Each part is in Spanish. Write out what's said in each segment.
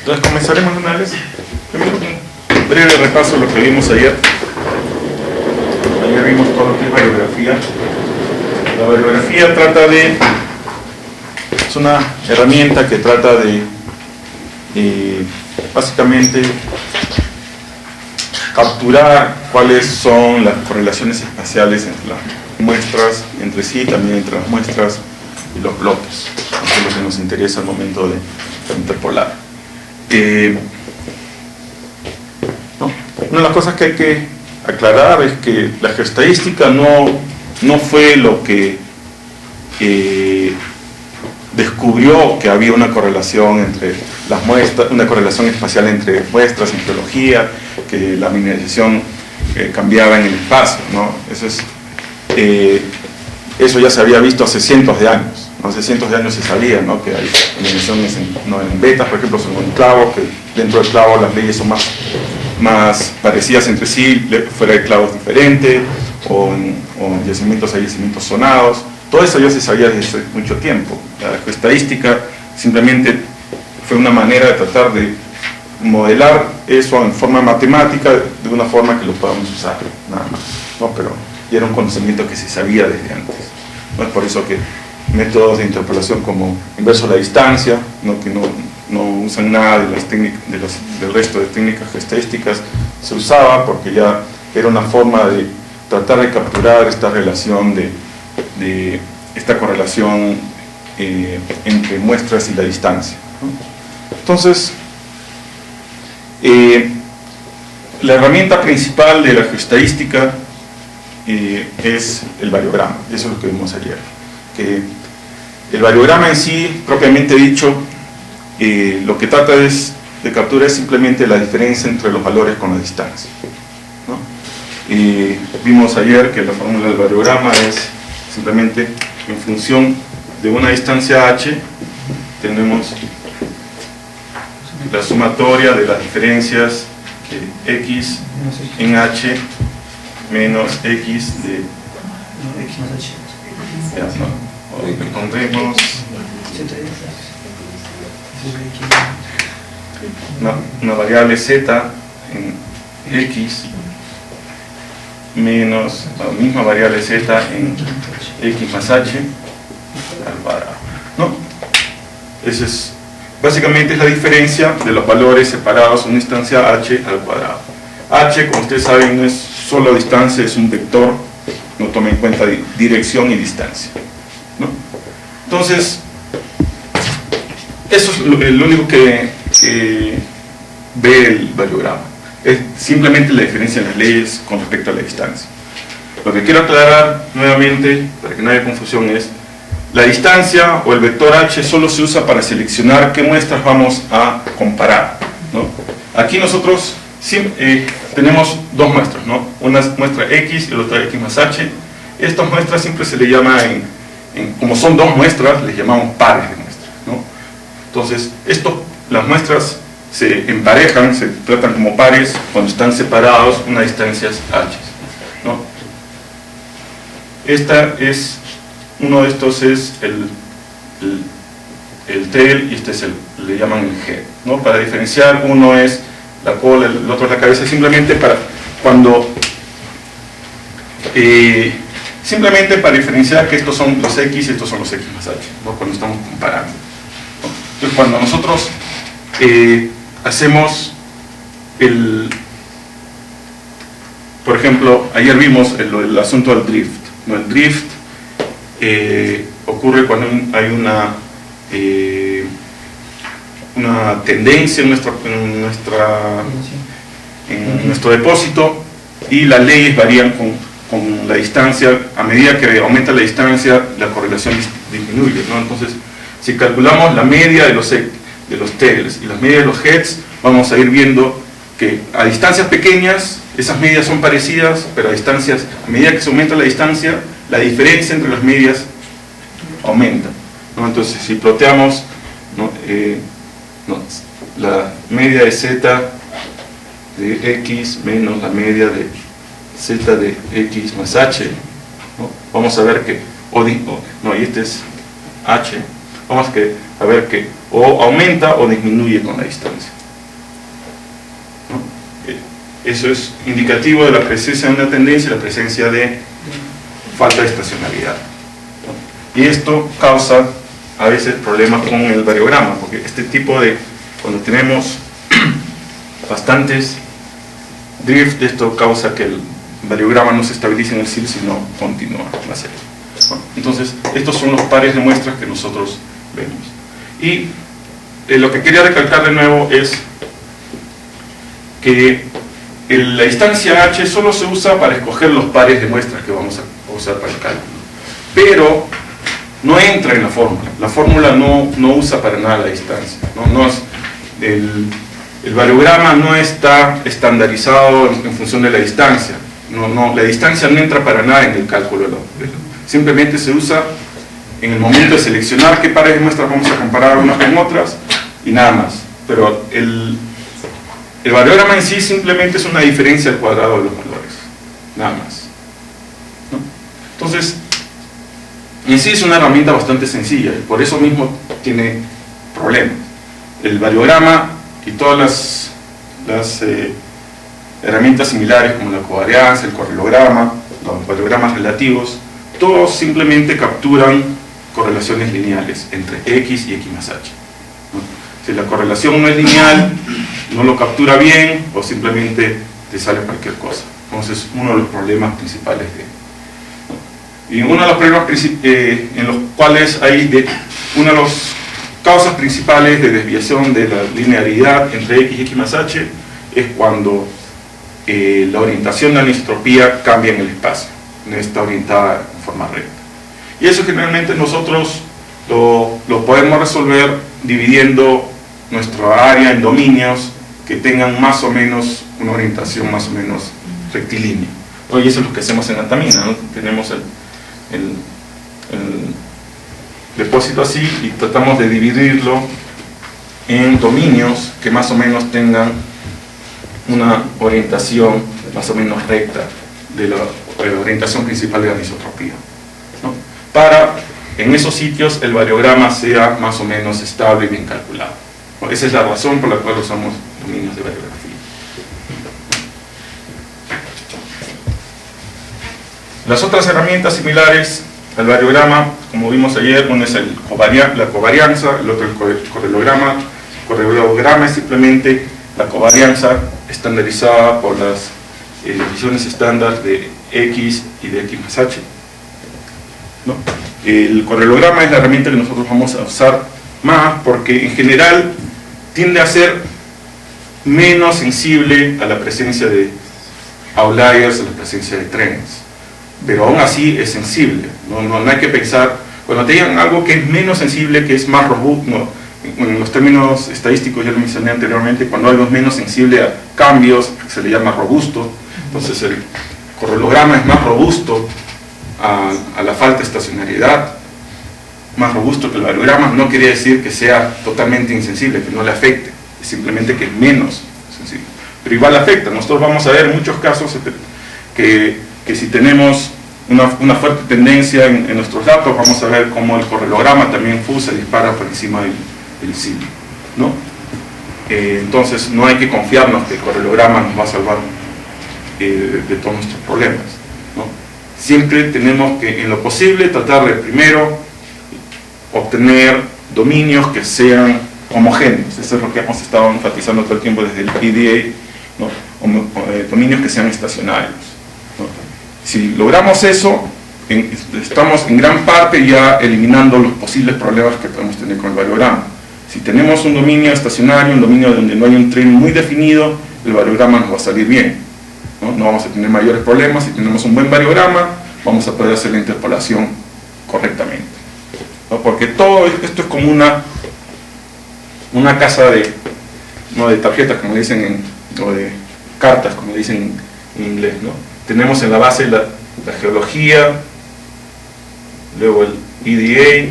Entonces comenzaremos una vez. Primero un breve repaso de lo que vimos ayer. Ayer vimos todo lo que es variografía. La variografía trata de... es una herramienta que trata de básicamente capturar cuáles son las correlaciones espaciales entre las muestras, entre sí, también entre las muestras y los bloques. Eso es lo que nos interesa al momento de interpolar. Una de las cosas que hay que aclarar es que la geoestadística no fue lo que descubrió que había una correlación entre las muestras, una correlación espacial entre muestras en geología, que la mineralización cambiaba en el espacio, ¿no? Eso ya se había visto hace cientos de años. Hace cientos de años se sabía, ¿no?, que hay mineralizaciones en vetas, por ejemplo, son en clavos, que dentro del clavo las leyes son más parecidas entre sí, fuera de clavos diferentes, o en yacimientos hay yacimientos zonados. Todo eso ya se sabía desde hace mucho tiempo. La geoestadística simplemente fue una manera de tratar de modelar eso en forma matemática, de una forma que lo podamos usar, nada más, ¿no? Pero ya era un conocimiento que se sabía desde antes, ¿no? Es por eso que métodos de interpolación como inverso a la distancia, ¿no?, que no usan nada de las técnicas, del resto de técnicas geoestadísticas, se usaba porque ya era una forma de tratar de capturar esta relación de esta correlación entre muestras y la distancia, ¿no? Entonces, la herramienta principal de la geoestadística es el variograma. Eso es lo que vimos ayer. El variograma en sí, propiamente dicho, lo que trata es de capturar simplemente la diferencia entre los valores con la distancia, ¿no? Vimos ayer que la fórmula del variograma es simplemente en función de una distancia h, tenemos la sumatoria de las diferencias de x en h menos x de x más h. Ya, ¿no? O le pondremos una variable z en x menos la misma variable z en x más h al cuadrado, ¿no? Esa es básicamente es la diferencia de los valores separados en una instancia h al cuadrado. H, como ustedes saben, no es solo distancia, es un vector, no toma en cuenta dirección y distancia, ¿no? Entonces, eso es lo único que ve el variograma, es simplemente la diferencia en las leyes con respecto a la distancia. Lo que quiero aclarar nuevamente, para que no haya confusión, es la distancia o el vector h solo se usa para seleccionar qué muestras vamos a comparar, ¿no? Aquí nosotros tenemos dos muestras, ¿no? Una muestra x y la otra x más h. Estas muestras siempre se le llama, como son dos muestras, les llamamos pares de muestras, ¿no? Entonces, las muestras se emparejan, se tratan como pares cuando están separados unas distancias h, ¿no? Uno de estos es el tail y este es le llaman el head, ¿no? Para diferenciar, uno es la cola, el otro es la cabeza, simplemente para simplemente para diferenciar que estos son los x y estos son los x más h, ¿no?, cuando estamos comparando, ¿no? Entonces, cuando nosotros hacemos por ejemplo, ayer vimos el asunto del drift, ¿no? El drift ocurre cuando hay una tendencia en nuestro depósito y las leyes varían con la distancia. A medida que aumenta la distancia, la correlación disminuye, ¿no? Entonces, si calculamos la media de los tails y las medias de los heads, vamos a ir viendo que a distancias pequeñas esas medias son parecidas, pero a medida que se aumenta la distancia, la diferencia entre las medias aumenta, ¿no? Entonces, si ploteamos, ¿no?, la media de z de x menos la media de z de x más h, ¿no?, vamos a ver que y este es h, vamos a ver que o aumenta o disminuye con la distancia. eso es indicativo de la presencia de una tendencia y la presencia de falta de estacionalidad, ¿no? Y esto causa a veces problemas con el variograma, porque este tipo de, cuando tenemos bastantes drift, esto causa que el variograma no se estabilice en el CIL, sino continúa la serie. Bueno, entonces, estos son los pares de muestras que nosotros vemos. Y lo que quería recalcar de nuevo es que la instancia H solo se usa para escoger los pares de muestras que vamos a usar para el cálculo, pero no entra en la fórmula. La fórmula no usa para nada la distancia, no es, el variograma no está estandarizado en función de la distancia. La distancia no entra para nada en el cálculo, simplemente se usa en el momento de seleccionar qué pares de muestras vamos a comparar unas con otras y nada más. Pero el variograma en sí simplemente es una diferencia al cuadrado de los valores, nada más, ¿no? Entonces, en sí es una herramienta bastante sencilla y por eso mismo tiene problemas. El variograma y todas las herramientas similares como la covarianza, el correlograma, los variogramas relativos, todos simplemente capturan correlaciones lineales entre X y X más H, ¿no? Si la correlación no es lineal, no lo captura bien o simplemente te sale cualquier cosa. Entonces, uno de los problemas principales y uno de los problemas en los cuales hay una de las causas principales de desviación de la linearidad entre X y X más H es cuando la orientación de la anisotropía cambia en el espacio, no está orientada en forma recta. Y eso generalmente nosotros lo podemos resolver dividiendo nuestra área en dominios que tengan más o menos una orientación más o menos rectilínea. Y eso es lo que hacemos en Antamina, ¿no? Tenemos el depósito así y tratamos de dividirlo en dominios que más o menos tengan una orientación más o menos recta de la orientación principal de la anisotropía, ¿no? Para en esos sitios el variograma sea más o menos estable y bien calculado. Esa es la razón por la cual usamos dominios de variografía. Las otras herramientas similares al variograma, como vimos ayer, una es la covarianza, el otro el correlograma. El correlograma es simplemente la covarianza estandarizada por las divisiones estándar de X y de X más H, ¿no? El correlograma es la herramienta que nosotros vamos a usar más porque en general tiende a ser menos sensible a la presencia de outliers, a la presencia de trenes, pero aún así es sensible. No hay que pensar, cuando te digan algo que es menos sensible, que es más robusto, no, en los términos estadísticos ya lo mencioné anteriormente, cuando algo es menos sensible a cambios, se le llama robusto. Entonces el correlograma es más robusto a la falta de estacionariedad, más robusto que el variograma. No quiere decir que sea totalmente insensible, que no le afecte, es simplemente que es menos sensible, pero igual afecta. Nosotros vamos a ver muchos casos que si tenemos una fuerte tendencia en nuestros datos, vamos a ver cómo el correlograma también se dispara por encima del CIL, ¿no? Entonces no hay que confiarnos que el correlograma nos va a salvar de todos nuestros problemas, ¿no? Siempre tenemos que, en lo posible, tratar de primero obtener dominios que sean homogéneos. Eso es lo que hemos estado enfatizando todo el tiempo desde el PDA, ¿no? Dominios que sean estacionarios, ¿no? Si logramos eso, estamos en gran parte ya eliminando los posibles problemas que podemos tener con el variograma. Si tenemos un dominio estacionario, un dominio donde no hay un tren muy definido, el variograma nos va a salir bien, ¿no? No vamos a tener mayores problemas. Si tenemos un buen variograma, vamos a poder hacer la interpolación correctamente, ¿no? Porque todo esto es como una casa de tarjetas, como dicen o de cartas, como dicen en inglés, ¿no? Tenemos en la base la geología, luego el EDA,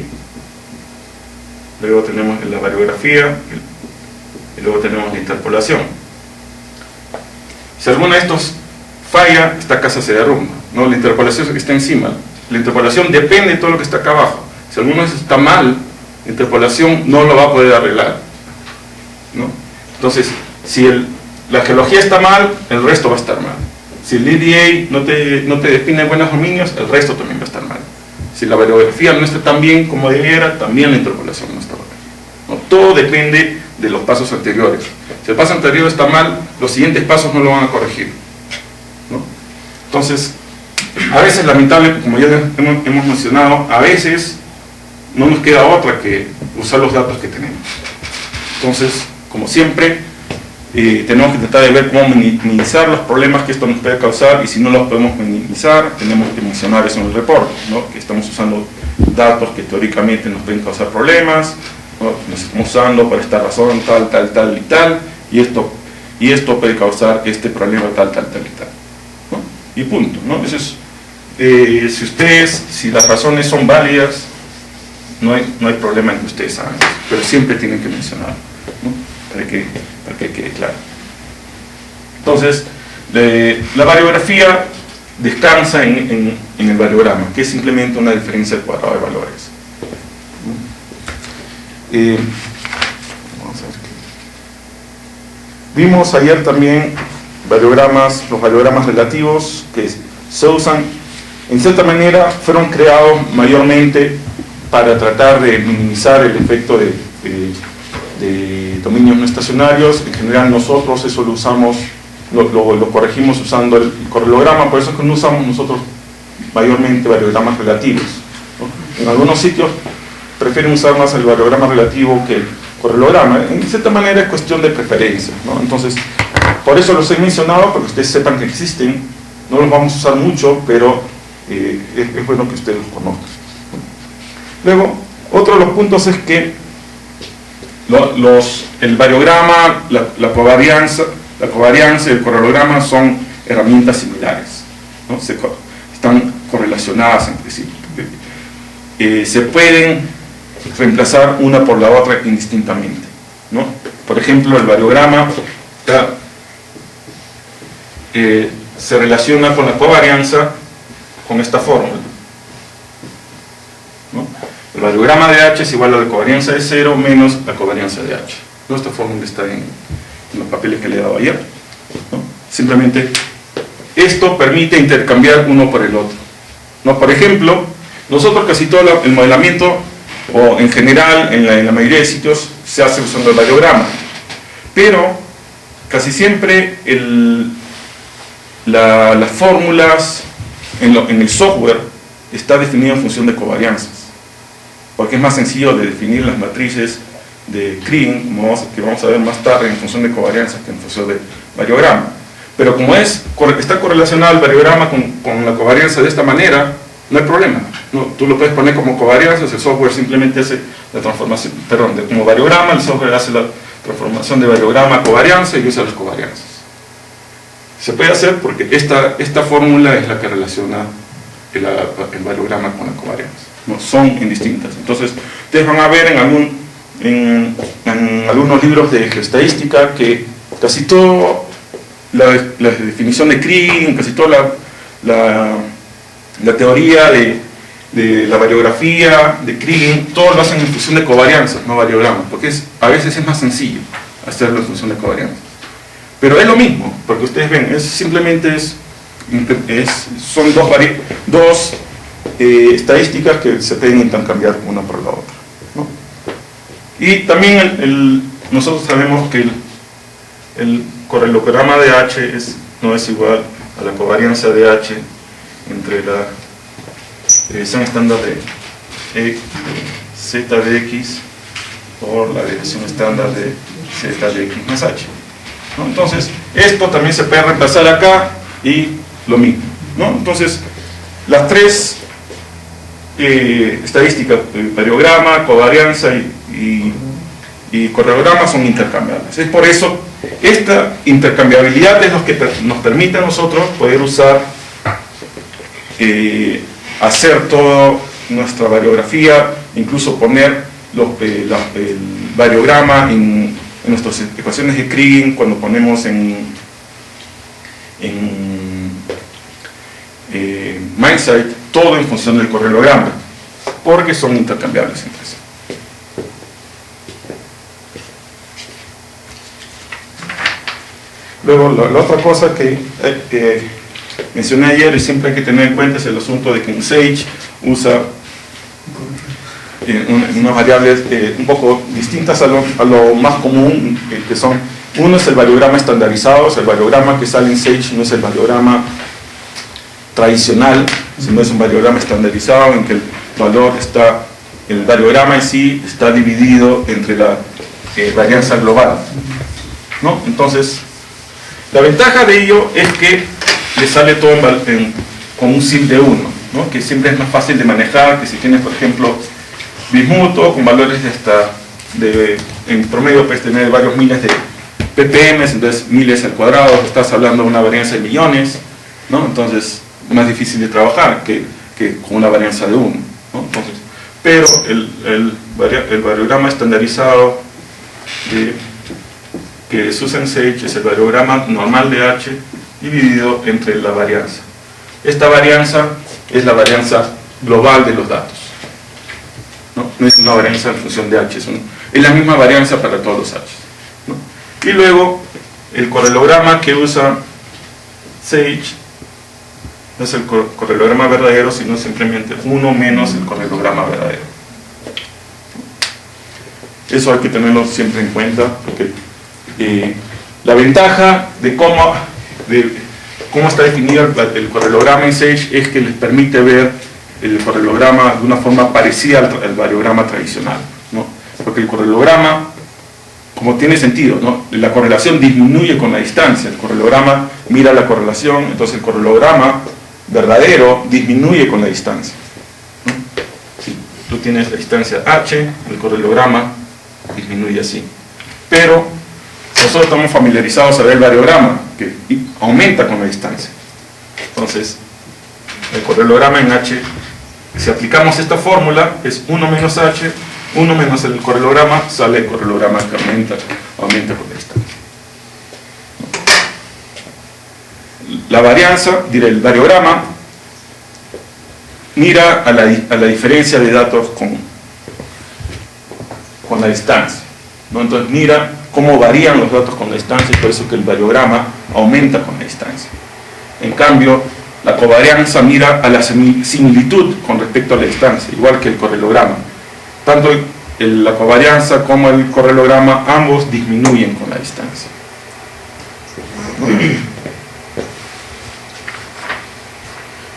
luego tenemos la variografía y luego tenemos la interpolación. Si alguno de estos falla, esta casa se derrumba, ¿no? La interpolación está encima. La interpolación depende de todo lo que está acá abajo. Si alguno de estos está mal, la interpolación no lo va a poder arreglar, ¿no? Entonces, si la geología está mal, el resto va a estar mal. Si el EDA no te define buenos dominios, el resto también va a estar mal. Si la variografía no está tan bien como debiera, también la interpolación no está bien. ¿No? Todo depende de los pasos anteriores. Si el paso anterior está mal, los siguientes pasos no lo van a corregir, ¿no? Entonces, a veces, lamentable, como ya hemos mencionado, a veces no nos queda otra que usar los datos que tenemos. Entonces, como siempre, tenemos que tratar de ver cómo minimizar los problemas que esto nos puede causar, y si no los podemos minimizar, tenemos que mencionar eso en el reporte, ¿no? Que estamos usando datos que teóricamente nos pueden causar problemas, ¿no? Nos estamos usando por esta razón tal, tal, tal y tal, y esto puede causar este problema tal, tal, tal y tal, ¿no? Y punto, ¿no? Eso es, si las razones son válidas, no hay problema en que ustedes hagan eso, pero siempre tienen que mencionarlo, ¿no? para que quede claro. Entonces, la variografía descansa en el variograma, que es simplemente una diferencia del cuadrado de valores. Vamos a ver qué. Vimos ayer también los variogramas relativos, que se usan, en cierta manera, fueron creados mayormente para tratar de minimizar el efecto de dominios no estacionarios. En general nosotros eso lo usamos, lo corregimos usando el correlograma, por eso es que no usamos nosotros mayormente variogramas relativos, ¿no? En algunos sitios prefieren usar más el variograma relativo que el correlograma. En cierta manera es cuestión de preferencia, ¿no? Entonces, por eso los he mencionado, para que ustedes sepan que existen. No los vamos a usar mucho, pero es bueno que ustedes los conozcan. Luego, otro de los puntos es que el variograma, la covarianza y el correlograma son herramientas similares, ¿no? Están correlacionadas entre sí. Se pueden reemplazar una por la otra indistintamente, ¿no? Por ejemplo, el variograma se relaciona con la covarianza con esta fórmula, ¿no? El variograma de H es igual a la covarianza de 0 menos la covarianza de H. ¿No? Esta fórmula está en los papeles que le he dado ayer, ¿no? Simplemente esto permite intercambiar uno por el otro, ¿no? Por ejemplo, nosotros casi todo el modelamiento, o en general en la mayoría de sitios, se hace usando el variograma, pero casi siempre las fórmulas en el software está definido en función de covarianzas, porque es más sencillo de definir las matrices de Kriging, que vamos a ver más tarde, en función de covarianzas que en función de variograma. Pero como está correlacionado el variograma con la covarianza de esta manera, no hay problema, ¿no? Tú lo puedes poner como covarianzas, el software simplemente hace la transformación, como variograma, el software hace la transformación de variograma a covarianza y usa las covarianzas. Se puede hacer porque esta fórmula es la que relaciona el variograma con la covarianza, ¿no? Son indistintas. Entonces, ustedes van a ver en algunos libros de geoestadística que casi todo, la definición de Kriging, casi toda la teoría de la variografía, de Kriging, todo lo hacen en función de covarianzas, no variogramas, porque a veces es más sencillo hacerlo en función de covarianzas. Pero es lo mismo, porque ustedes ven, son dos estadísticas que se pueden intercambiar una por la otra, ¿no? Y también nosotros sabemos que el correlograma de H no es igual a la covarianza de H entre la dirección estándar de z de x por la dirección estándar de z de x más h, ¿no? Entonces, esto también se puede reemplazar acá y lo mismo, ¿no? Entonces, las tres estadísticas, variograma, covarianza y correlograma, son intercambiables. Es por eso, esta intercambiabilidad es lo que nos permite a nosotros poder usar, hacer toda nuestra variografía, incluso poner el variograma en nuestras ecuaciones de Kriging, cuando ponemos en MindSight, todo en función del correlograma, porque son intercambiables entre sí. Luego, la otra cosa que mencioné ayer y siempre hay que tener en cuenta es el asunto de que en Sage usa unas variables un poco distintas a lo más común, que son, uno es el variograma estandarizado, o sea, el variograma que sale en Sage no es el variograma tradicional, sino es un variograma estandarizado en que el valor está, el variograma en sí está dividido entre la varianza global, ¿no? Entonces, la ventaja de ello es que le sale todo con un SIL de 1, ¿no? Que siempre es más fácil de manejar que si tienes, por ejemplo, bismuto con valores en promedio puedes tener varios miles de ppm, entonces miles al cuadrado, estás hablando de una varianza de millones, ¿no? Entonces es más difícil de trabajar que con una varianza de 1, ¿no? Entonces, pero el variograma estandarizado que se usa en Sage es el variograma normal de H dividido entre la varianza. Esta varianza es la varianza global de los datos, ¿no? No es una varianza en función de H, es la misma varianza para todos los H, ¿no? Y luego el correlograma que usa Sage no es el correlograma verdadero, sino simplemente 1 menos el correlograma verdadero. Eso hay que tenerlo siempre en cuenta, porque la ventaja de cómo está definido el correlograma en Sage es que les permite ver el correlograma de una forma parecida al variograma tradicional, ¿no? Porque el correlograma, como tiene sentido, ¿no? La correlación disminuye con la distancia, el correlograma mira la correlación, entonces el correlograma verdadero disminuye con la distancia, ¿no? Si tú tienes la distancia h, el correlograma disminuye así. Pero nosotros estamos familiarizados a ver el variograma, que aumenta con la distancia. Entonces, el correlograma en h, si aplicamos esta fórmula, es 1 menos h, 1 menos el correlograma, sale el correlograma que aumenta con la distancia. La varianza, diré, el variograma mira a la diferencia de datos con la distancia, ¿no? Entonces mira cómo varían los datos con la distancia, y por eso que el variograma aumenta con la distancia. En cambio, la covarianza mira a la similitud con respecto a la distancia, igual que el correlograma. Tanto la covarianza como el correlograma, ambos disminuyen con la distancia.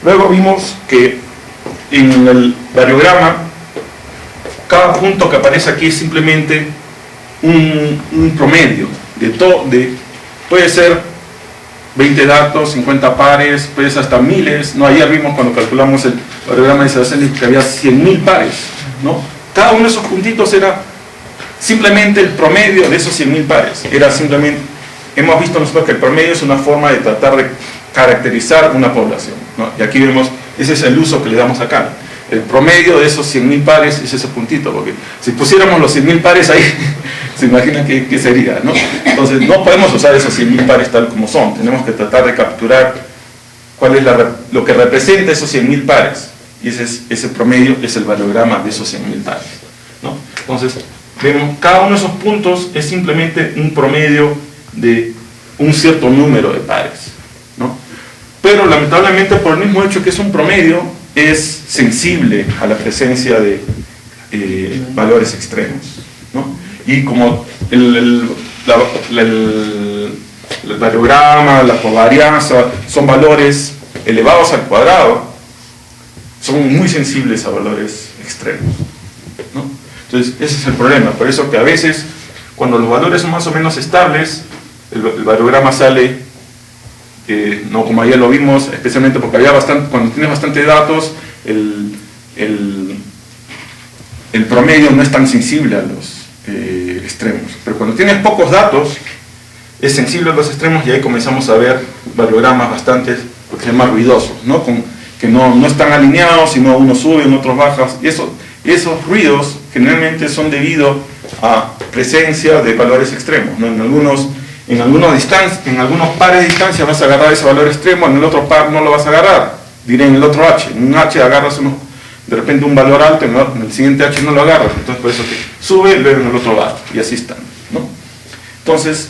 Luego vimos que en el variograma, cada punto que aparece aquí es simplemente un promedio puede ser 20 datos, 50 pares, puede ser hasta miles, ¿no? Ayer vimos cuando calculamos el variograma de Saraceni que había 100.000 pares, ¿no? Cada uno de esos puntitos era simplemente el promedio de esos 100.000 pares. Era simplemente, hemos visto nosotros que el promedio es una forma de tratar de caracterizar una población, ¿no? Y aquí vemos, ese es el uso que le damos acá. El promedio de esos 100.000 pares es ese puntito, porque si pusiéramos los 100.000 pares ahí, se imaginan qué sería, ¿no? Entonces no podemos usar esos 100.000 pares tal como son, tenemos que tratar de capturar cuál es lo que representa esos 100.000 pares, y ese promedio es el variograma de esos 100.000 pares, ¿no? Entonces, vemos, cada uno de esos puntos es simplemente un promedio de un cierto número de pares, ¿no? Pero lamentablemente, por el mismo hecho que es un promedio, es sensible a la presencia de valores extremos, ¿no? Y como el variograma, la covarianza son valores elevados al cuadrado, son muy sensibles a valores extremos, ¿no? Entonces ese es el problema. Por eso que a veces, cuando los valores son más o menos estables, el variograma sale no como ayer lo vimos, especialmente porque había cuando tienes bastante datos, el promedio no es tan sensible a los extremos. Pero cuando tienes pocos datos, es sensible a los extremos, y ahí comenzamos a ver variogramas bastante, lo que se llama ruidosos, ¿no? Que no están alineados, sino uno sube, otros baja. Y esos ruidos generalmente son debido a presencia de valores extremos, ¿no? En algunos pares de distancia vas a agarrar ese valor extremo, en el otro par no lo vas a agarrar, diré en el otro h. En un h agarras de repente un valor alto, en el siguiente h no lo agarras, entonces por eso que sube, luego en el otro baja, y así están, ¿no? Entonces,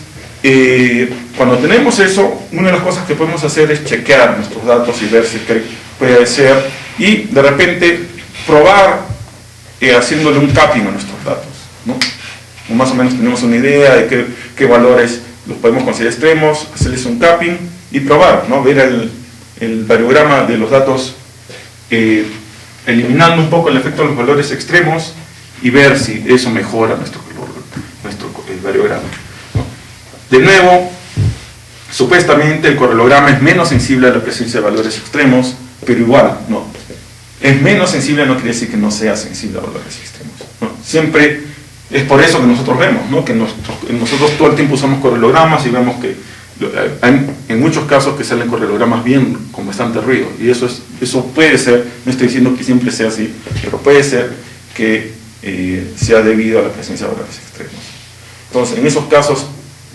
cuando tenemos eso, una de las cosas que podemos hacer es chequear nuestros datos y ver si puede ser, y de repente probar haciéndole un capping a nuestros datos, ¿no? O más o menos tenemos una idea de qué valores los podemos considerar extremos, hacerles un capping y probar, ¿no? Ver el variograma de los datos eliminando un poco el efecto de los valores extremos y ver si eso mejora nuestro variograma, ¿no? De nuevo, supuestamente el correlograma es menos sensible a la presencia de valores extremos, pero igual, no. Es menos sensible no quiere decir que no sea sensible a valores extremos, ¿no? Siempre es por eso que nosotros vemos, ¿no? Que nosotros todo el tiempo usamos correlogramas y vemos que hay en muchos casos que salen correlogramas bien con bastante ruido, y eso puede ser, no estoy diciendo que siempre sea así, pero puede ser que sea debido a la presencia de valores extremos. Entonces, en esos casos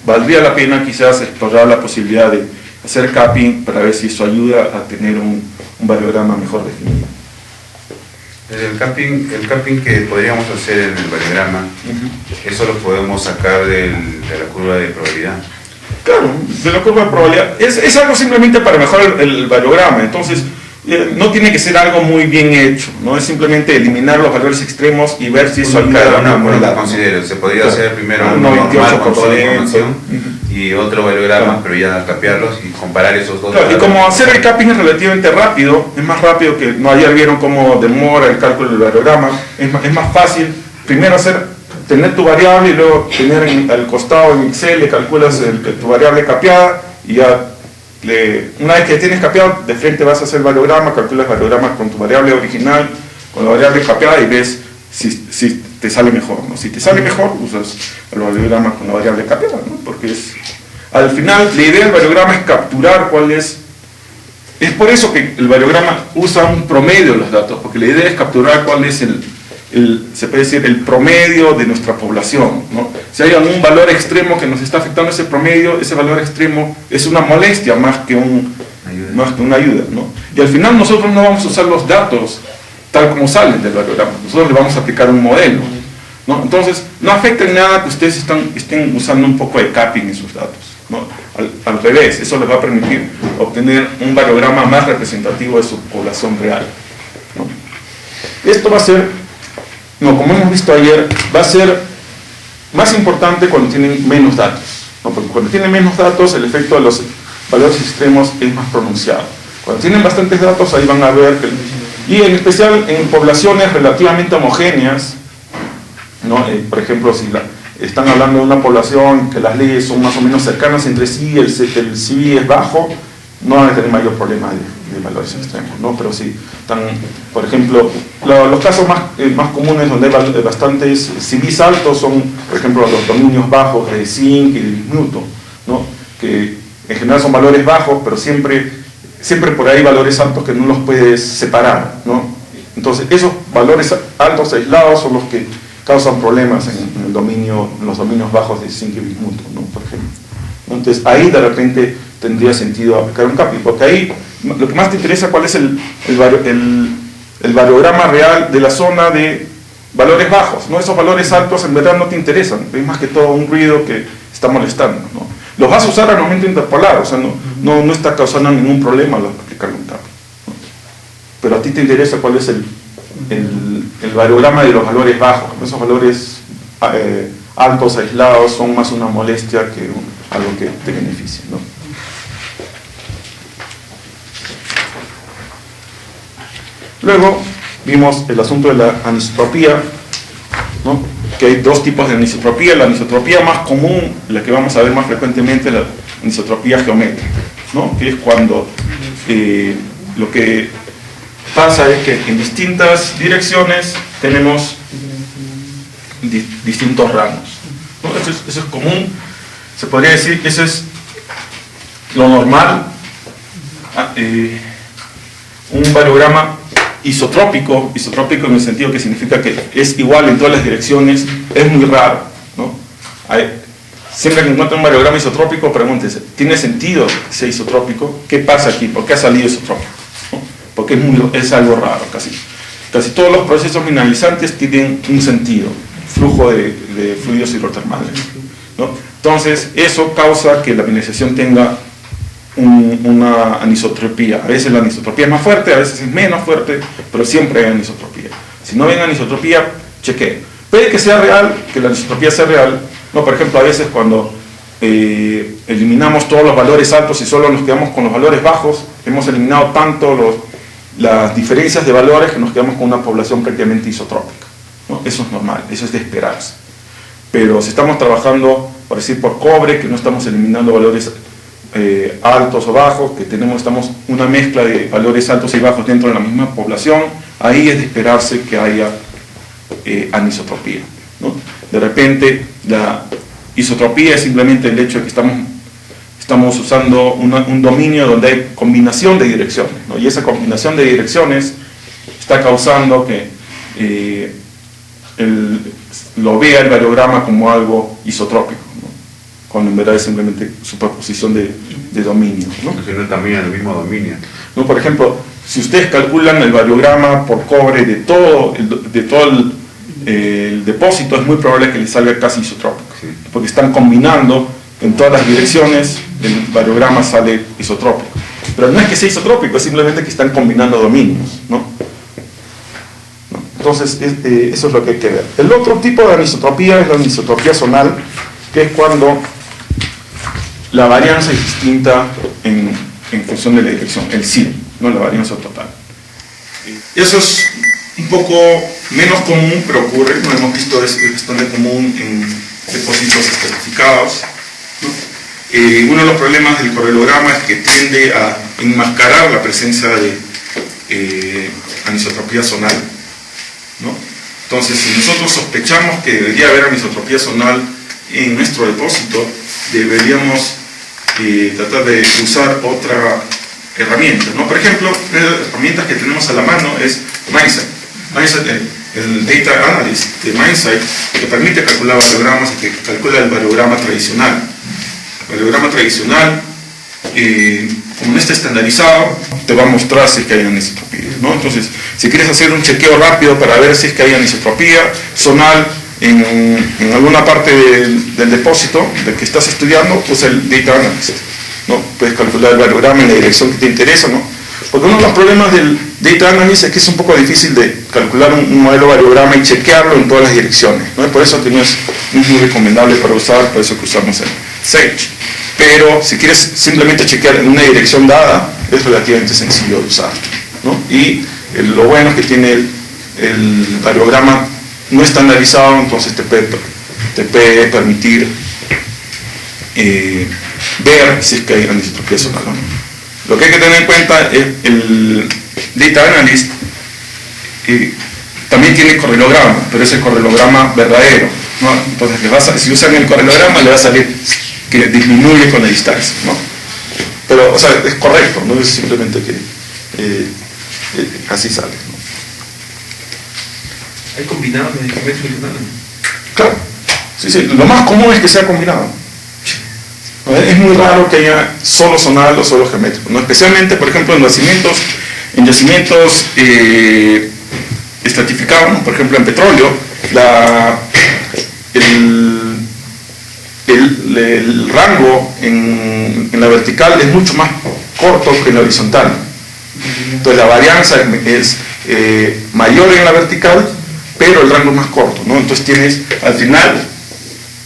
valdría la pena quizás explorar la posibilidad de hacer capping para ver si eso ayuda a tener un variograma mejor definido. El capping que podríamos hacer en el variograma, eso lo podemos sacar de la curva de probabilidad. Claro, de la curva de probabilidad. Es algo simplemente para mejorar el variograma, entonces no tiene que ser algo muy bien hecho, ¿no? Es simplemente eliminar los valores extremos y ver si eso ayuda a una que considero. Se podría hacer primero un normal 98% con toda la información y otro variograma, pero ya capearlos y comparar esos dos. Claro, y como hacer el capping es relativamente rápido, es más rápido que, no, ayer vieron cómo demora el cálculo del variograma, es más fácil primero tener tu variable y luego tener al costado en Excel le calculas tu variable capeada y ya una vez que tienes capeado, de frente vas a hacer el variograma, calculas variograma con tu variable original, con la variable capeada y ves si te sale mejor, ¿no? Si te sale mejor, usas el variograma con la variable capeada, ¿no? Porque al final la idea del variograma es capturar cuál es por eso que el variograma usa un promedio de los datos, porque la idea es capturar cuál es se puede decir, el promedio de nuestra población, ¿no? Si hay algún valor extremo que nos está afectando ese promedio, ese valor extremo es una molestia más que una ayuda, ¿no? Y al final nosotros no vamos a usar los datos tal como salen del variograma, nosotros le vamos a aplicar un modelo, ¿no? Entonces, no afecta en nada que ustedes estén usando un poco de capping en sus datos, ¿no? Al revés, eso les va a permitir obtener un variograma más representativo de su población real, ¿no? Esto va a ser, como hemos visto ayer, va a ser más importante cuando tienen menos datos, ¿no? Porque cuando tienen menos datos el efecto de los valores extremos es más pronunciado. Cuando tienen bastantes datos ahí van a ver y en especial en poblaciones relativamente homogéneas, ¿no? Por ejemplo, si están hablando de una población que las leyes son más o menos cercanas entre sí, el CVI es bajo, no van a tener mayor problema de valores extremos, ¿no? Pero si están, por ejemplo, los casos más comunes donde hay bastantes CVIs altos son, por ejemplo, los dominios bajos de zinc y de bismuto, ¿no? Que en general son valores bajos, pero siempre por ahí valores altos que no los puedes separar, ¿no? Entonces, esos valores altos aislados son los que causan problemas en los dominios bajos de zinc y bismuto, ¿no? Por ejemplo. Entonces, ahí de repente tendría sentido aplicar un capping, porque ahí lo que más te interesa cuál es el variograma real de la zona de valores bajos, ¿no? Esos valores altos en verdad no te interesan, es más que todo un ruido que está molestando, ¿no? Los vas a usar al momento interpolar, o sea, no está causando ningún problema al aplicarle un capping, ¿no? Pero a ti te interesa cuál es el variograma de los valores bajos, esos valores altos, aislados, son más una molestia que algo que te beneficie, ¿no? Luego vimos el asunto de la anisotropía, ¿no? Que hay dos tipos de anisotropía. La anisotropía más común, la que vamos a ver más frecuentemente, es la anisotropía geométrica, ¿no? Que es cuando lo que pasa es que en distintas direcciones tenemos distintos rangos, ¿no? Eso es común, se podría decir que eso es lo normal. Un variograma isotrópico en el sentido que significa que es igual en todas las direcciones, es muy raro, ¿no? Siempre que encuentren un variograma isotrópico, pregúntense, ¿tiene sentido que sea isotrópico? ¿Qué pasa aquí? ¿Por qué ha salido isotrópico? ¿No? Porque es algo raro, casi todos los procesos mineralizantes tienen un sentido, flujo de fluidos hidrotermales, ¿no? Entonces, eso causa que la mineralización tenga una anisotropía. A veces la anisotropía es más fuerte, a veces es menos fuerte, pero siempre hay anisotropía. Si no ven anisotropía, chequeen. Puede que sea real, que la anisotropía sea real. No, por ejemplo, a veces cuando eliminamos todos los valores altos y solo nos quedamos con los valores bajos, hemos eliminado tanto las diferencias de valores que nos quedamos con una población prácticamente isotrópica, ¿no? Eso es normal, eso es de esperarse. Pero si estamos trabajando, por decir, por cobre, que no estamos eliminando valores altos o bajos, que estamos una mezcla de valores altos y bajos dentro de la misma población, ahí es de esperarse que haya anisotropía, ¿no? De repente la isotropía es simplemente el hecho de que estamos usando un dominio donde hay combinación de direcciones, ¿no? Y esa combinación de direcciones está causando que lo vea el variograma como algo isotrópico, ¿no? Cuando en verdad es simplemente superposición de dominios, ¿no? También el mismo dominio. ¿No? Por ejemplo, si ustedes calculan el variograma por cobre de todo el depósito, es muy probable que les salga casi isotrópico, sí, porque están combinando en todas las direcciones, el variograma sale isotrópico. Pero no es que sea isotrópico, es simplemente que están combinando dominios, ¿no? Entonces, eso es lo que hay que ver. El otro tipo de anisotropía es la anisotropía zonal, que es cuando la varianza es distinta en función de la dirección, el SID, no la varianza total. Eso es un poco menos común, pero ocurre, no hemos visto, es bastante común en depósitos estratificados, ¿no? Uno de los problemas del correlograma es que tiende a enmascarar la presencia de anisotropía zonal, ¿no? Entonces, si nosotros sospechamos que debería haber anisotropía zonal en nuestro depósito, deberíamos tratar de usar otra herramienta, ¿no? Por ejemplo, una de las herramientas que tenemos a la mano es MineSight, el Data Analyst de MineSight, que permite calcular variogramas y que calcula el variograma tradicional. El variograma tradicional, como no está estandarizado, te va a mostrar si es que hay anisotropía, ¿no? Entonces, si quieres hacer un chequeo rápido para ver si es que hay anisotropía zonal en alguna parte del depósito del que estás estudiando, usa el Data Analyst, ¿no? Puedes calcular el variograma en la dirección que te interesa, ¿no? Porque uno de los problemas del Data Analyst es que es un poco difícil de calcular un modelo variograma y chequearlo en todas las direcciones, ¿no? Por eso que no es muy recomendable para usar, por eso que usamos el Sage. Pero si quieres simplemente chequear en una dirección dada, es relativamente sencillo de usar, ¿no? Y lo bueno es que tiene el variograma no estandarizado, entonces te puede permitir ver si es que hay anisotropía zonal o no. Lo que hay que tener en cuenta es el Data Analyst también tiene correlograma, pero es el correlograma verdadero, ¿no? Entonces si usan el correlograma le va a salir que disminuye con la distancia, ¿no? Pero, o sea, es correcto, no es simplemente que así sale, ¿no? ¿Hay combinados en el geométrico y zonal? Claro, sí, lo más común es que sea combinado. Es muy raro que haya solo zonal o solo geométrico, ¿no? Especialmente, por ejemplo, en yacimientos estratificados, ¿no? Por ejemplo, en petróleo, el rango en la vertical es mucho más corto que en la horizontal. Entonces la varianza es mayor en la vertical, pero el rango es más corto, ¿no? Entonces tienes, al final,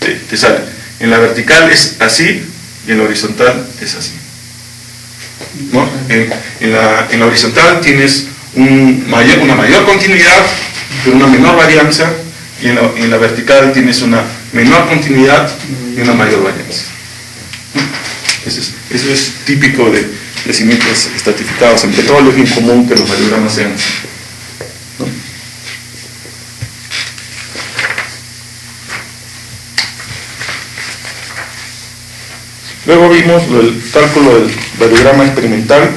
te sale, en la vertical es así y en la horizontal es así, ¿no? En la horizontal tienes una mayor continuidad, pero una menor varianza, y en la vertical tienes una menor continuidad y una mayor varianza. Eso es típico de yacimientos estratificados. En petróleo es bien común que los variogramas sean así, ¿no? Luego vimos el cálculo del variograma experimental,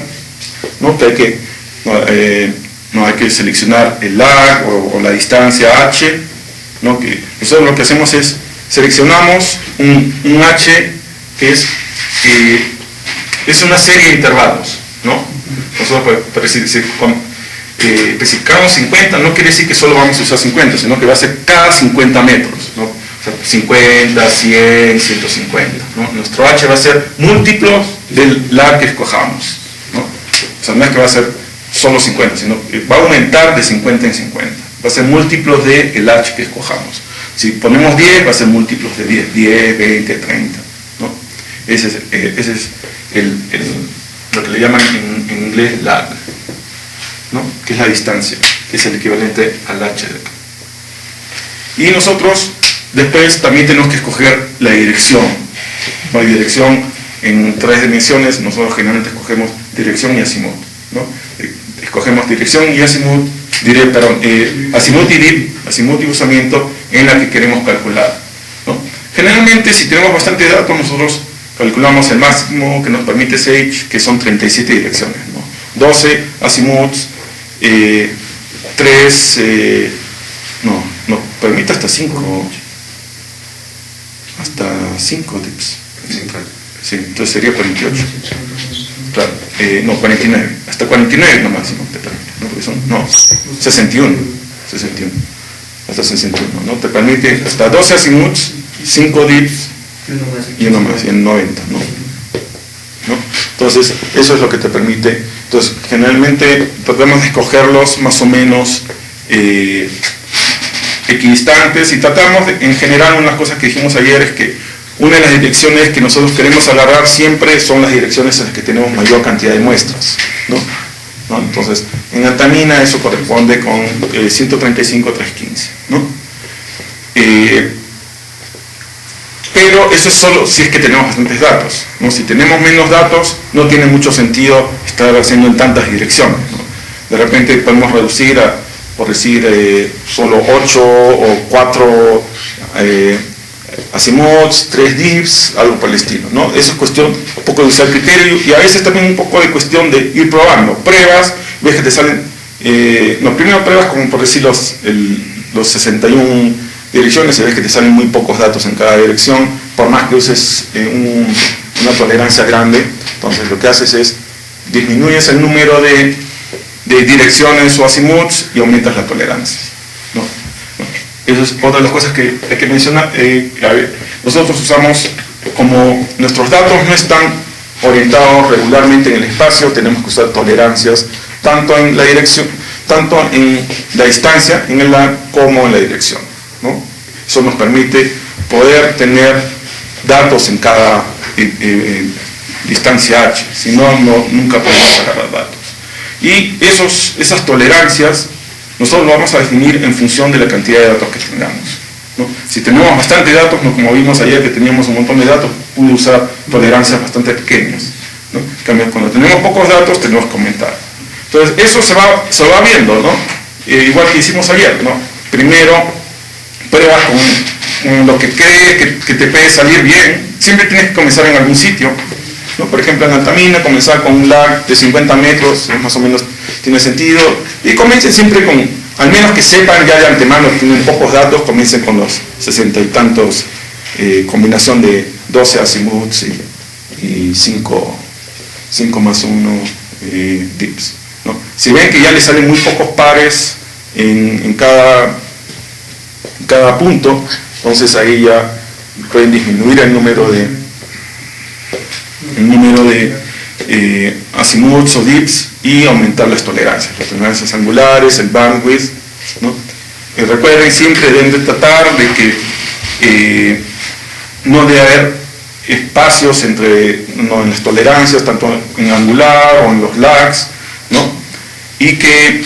¿no? Que hay que seleccionar el lag o la distancia h, ¿no? Que nosotros lo que hacemos es seleccionamos un h que es una serie de intervalos, ¿no? Nosotros especificamos 50, no quiere decir que solo vamos a usar 50, sino que va a ser cada 50 metros, ¿no? O sea, 50, 100, 150, ¿no? Nuestro H va a ser múltiplo del lag que escojamos, ¿no? O sea, no es que va a ser solo 50, sino que va a aumentar de 50 en 50. Va a ser múltiplos del H que escojamos. Si ponemos 10, va a ser múltiplos de 10, 10, 20, 30, ¿no? Ese es lo que le llaman en inglés lag, ¿no? Que es la distancia, que es el equivalente al H de acá. Y nosotros después también tenemos que escoger la dirección. La dirección en 3 dimensiones, nosotros generalmente escogemos dirección y azimut, ¿no? Escogemos dirección y azimut, azimut y dip, azimut y usamiento en la que queremos calcular, ¿no? Generalmente, si tenemos bastante datos, nosotros calculamos el máximo que nos permite Sage, que son 37 direcciones, ¿no? 12 azimuts, 3, no, permite hasta 5 dips. Sí, entonces sería 48. Claro, no, 49. Hasta 49 es lo máximo que te permite, ¿no? Porque son, 61. Hasta 61, ¿no? Te permite hasta 12 azimuts, 5 dips y uno más, y en 90, ¿no? Entonces, eso es lo que te permite. Entonces, generalmente tratamos de escogerlos más o menos equidistantes y tratamos de, en general, una de las cosas que dijimos ayer es que una de las direcciones que nosotros queremos agarrar siempre son las direcciones en las que tenemos mayor cantidad de muestras, ¿no? Entonces, en antamina eso corresponde con 135-315, ¿no? Pero eso es solo si es que tenemos bastantes datos, ¿no? Si tenemos menos datos, no tiene mucho sentido estar haciendo en tantas direcciones, ¿no? De repente podemos reducir a, por decir, solo 8 o 4 azimuts, 3 dips, algo por el estilo, ¿no? Eso es cuestión un poco de usar criterio y a veces también un poco de cuestión de ir probando. Pruebas, ves que te salen, primero pruebas como por decir los 61 direcciones y ves que te salen muy pocos datos en cada dirección, por más que uses una tolerancia grande. Entonces lo que haces es disminuyes el número de direcciones o azimuts y aumentas la tolerancia, ¿no? Eso es otra de las cosas que hay que mencionar. Nosotros usamos, como nuestros datos no están orientados regularmente en el espacio, tenemos que usar tolerancias tanto en la dirección, tanto en la distancia, en el lag, como en la dirección, ¿no? Eso nos permite poder tener datos en cada distancia h, si no, nunca podemos agarrar datos. Y esas tolerancias nosotros lo vamos a definir en función de la cantidad de datos que tengamos, ¿no? Si tenemos bastante datos, ¿no? Como vimos ayer que teníamos un montón de datos, pude usar tolerancias bastante pequeñas, ¿no? En cambio, cuando tenemos pocos datos, tenemos que aumentar. Entonces, eso se va viendo, ¿no? Igual que hicimos ayer, ¿no? Primero, pruebas con lo que crees que te puede salir bien. Siempre tienes que comenzar en algún sitio, ¿no? Por ejemplo, en antamina, comenzar con un lag de 50 metros, más o menos tiene sentido. Y comiencen siempre con, al menos que sepan ya de antemano que tienen pocos datos, comiencen con los 60 y tantos, combinación de 12 azimuts y 5 más 1 dips, ¿no? Si ven que ya les salen muy pocos pares en cada punto, entonces ahí ya pueden disminuir el número de azimuts o dips y aumentar las tolerancias angulares, el bandwidth, ¿no? Y recuerden, siempre deben de tratar de que no debe haber espacios en las tolerancias, tanto en angular o en los lags, ¿no? Y que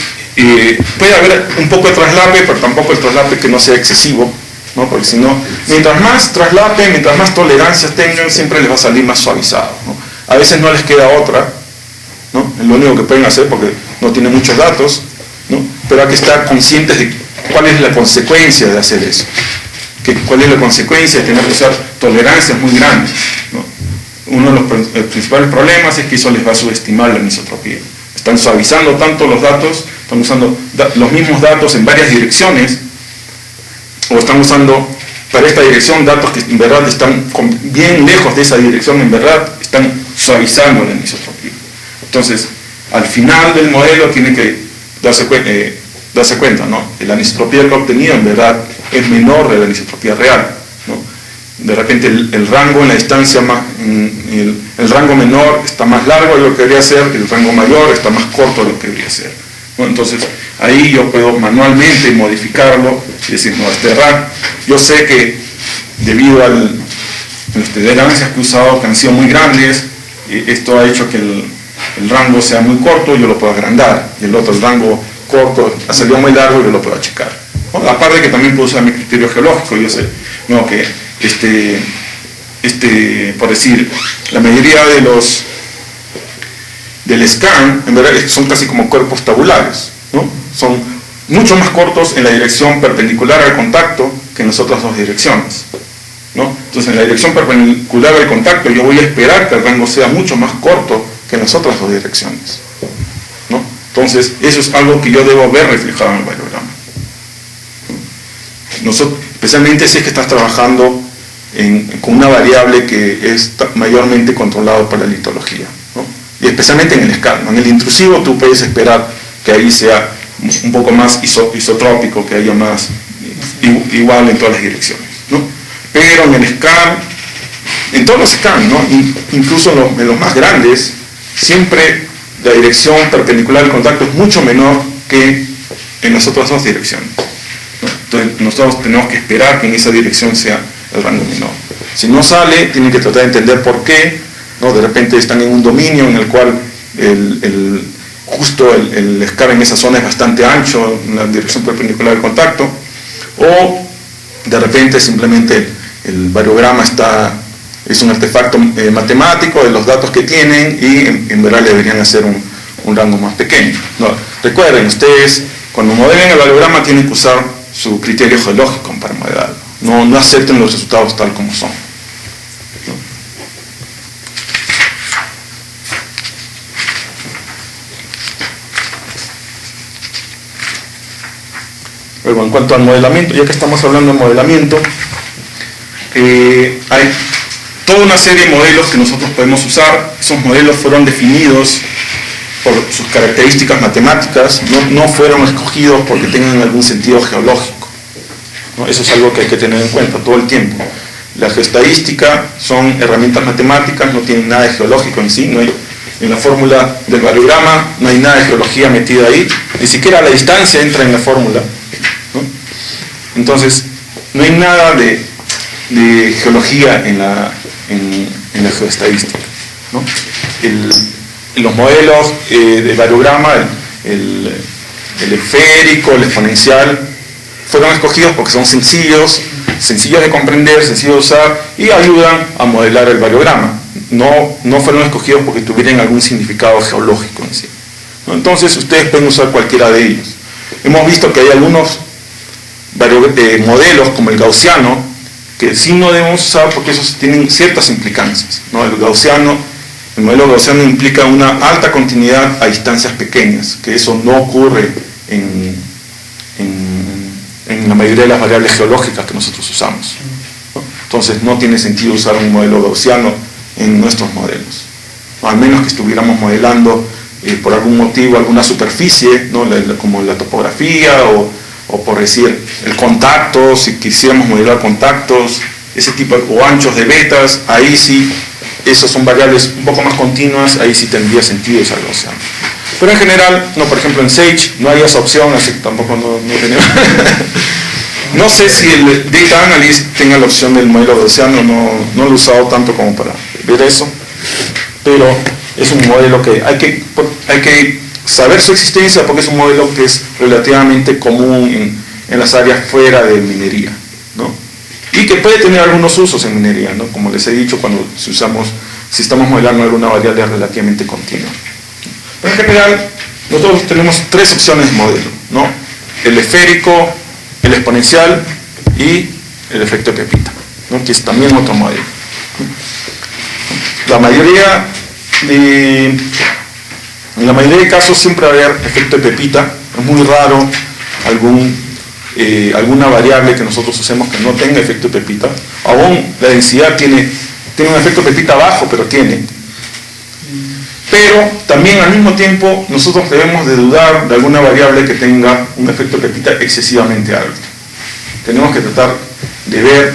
puede haber un poco de traslape, pero tampoco el traslape que no sea excesivo, ¿no? Porque si no, mientras más traslape, mientras más tolerancias tengan, siempre les va a salir más suavizado, ¿no? A veces no les queda otra, ¿no? Es lo único que pueden hacer porque no tienen muchos datos, ¿no? Pero hay que estar conscientes de cuál es la consecuencia de hacer eso, cuál es la consecuencia de tener que usar tolerancias muy grandes, ¿no? Uno de los principales problemas es que eso les va a subestimar la anisotropía. Están suavizando tanto los datos, están usando los mismos datos en varias direcciones, o están usando para esta dirección datos que en verdad están bien lejos de esa dirección, en verdad están suavizando la anisotropía. Entonces, al final del modelo tiene que darse cuenta, ¿no? La anisotropía que ha obtenido en verdad es menor de la anisotropía real, de repente el rango en la distancia el rango menor está más largo de lo que debería ser, el rango mayor está más corto de lo que debería ser. Bueno, entonces ahí yo puedo manualmente modificarlo y decir, no, este rango, yo sé que debido al de ganancias que he usado que han sido muy grandes, esto ha hecho que el rango sea muy corto, yo lo puedo agrandar, y el rango corto ha salido muy largo, yo lo puedo achicar. Bueno, aparte que también puedo usar mi criterio geológico, yo sé, no, que por decir, la mayoría del scan, en verdad son casi como cuerpos tabulares, ¿no? Son mucho más cortos en la dirección perpendicular al contacto que en las otras dos direcciones, ¿no? Entonces, en la dirección perpendicular al contacto yo voy a esperar que el rango sea mucho más corto que en las otras dos direcciones, ¿no? Entonces, eso es algo que yo debo ver reflejado en el variograma. Especialmente si es que estás trabajando con una variable que es mayormente controlado por la litología, ¿no? Y especialmente en el scan, ¿no? En el intrusivo tú puedes esperar que ahí sea un poco más isotrópico, que haya más igual en todas las direcciones, ¿no? Pero en el scan, en todos los scans, ¿no? Incluso en los más grandes, siempre la dirección perpendicular al contacto es mucho menor que en las otras dos direcciones, ¿no? Entonces nosotros tenemos que esperar que en esa dirección sea el rango menor. Si no sale, tienen que tratar de entender por qué, ¿no? De repente están en un dominio en el cual justo el scan en esa zona es bastante ancho en la dirección perpendicular al contacto, o de repente simplemente el variograma es un artefacto matemático de los datos que tienen y en verdad le deberían hacer un rango más pequeño, ¿no? Recuerden, ustedes cuando modelen el variograma tienen que usar su criterio geológico para modelarlo, no acepten los resultados tal como son, ¿no? Luego, en cuanto al modelamiento, ya que estamos hablando de modelamiento, hay toda una serie de modelos que nosotros podemos usar. Esos modelos fueron definidos por sus características matemáticas, no fueron escogidos porque tengan algún sentido geológico, ¿no? Eso es algo que hay que tener en cuenta todo el tiempo. La geoestadística son herramientas matemáticas, no tienen nada de geológico en sí, no hay, en la fórmula del variograma no hay nada de geología metida ahí, ni siquiera la distancia entra en la fórmula, ¿no? Entonces, no hay nada de geología en la geoestadística, ¿no? Los modelos de variograma, el esférico, el exponencial, fueron escogidos porque son sencillos de comprender, sencillos de usar y ayudan a modelar el variograma. No fueron escogidos porque tuvieran algún significado geológico en sí, ¿no? Entonces ustedes pueden usar cualquiera de ellos. Hemos visto que hay algunos modelos como el gaussiano que sí no debemos usar porque esos tienen ciertas implicancias, ¿no? El modelo gaussiano implica una alta continuidad a distancias pequeñas, que eso no ocurre en la mayoría de las variables geológicas que nosotros usamos, ¿no? Entonces no tiene sentido usar un modelo gaussiano en nuestros modelos, ¿no? Al menos que estuviéramos modelando por algún motivo alguna superficie, ¿no? Como la topografía o por decir el contacto, si quisiéramos modelar contactos, ese tipo, o anchos de vetas, ahí sí, esas son variables un poco más continuas, ahí sí tendría sentido usar gaussiano. Pero en general, no, por ejemplo en Sage no hay esa opción, así que tampoco no tenemos. No sé si el Data Analyst tenga la opción del modelo gaussiano, no lo he usado tanto como para ver eso, pero es un modelo que hay que saber su existencia porque es un modelo que es relativamente común en las áreas fuera de minería, ¿no? Y que puede tener algunos usos en minería, ¿no? Como les he dicho, si estamos modelando alguna variable relativamente continua. Pero en general, nosotros tenemos tres opciones de modelo, ¿no? El esférico, el exponencial y el efecto de Pepita, ¿no? Que es también otro modelo. En la mayoría de casos siempre va a haber efecto de Pepita. Es muy raro alguna variable que nosotros usemos que no tenga efecto de Pepita. Aún la densidad tiene un efecto de Pepita bajo, pero tiene. Pero también al mismo tiempo nosotros debemos de dudar de alguna variable que tenga un efecto de Pepita excesivamente alto. Tenemos que tratar de ver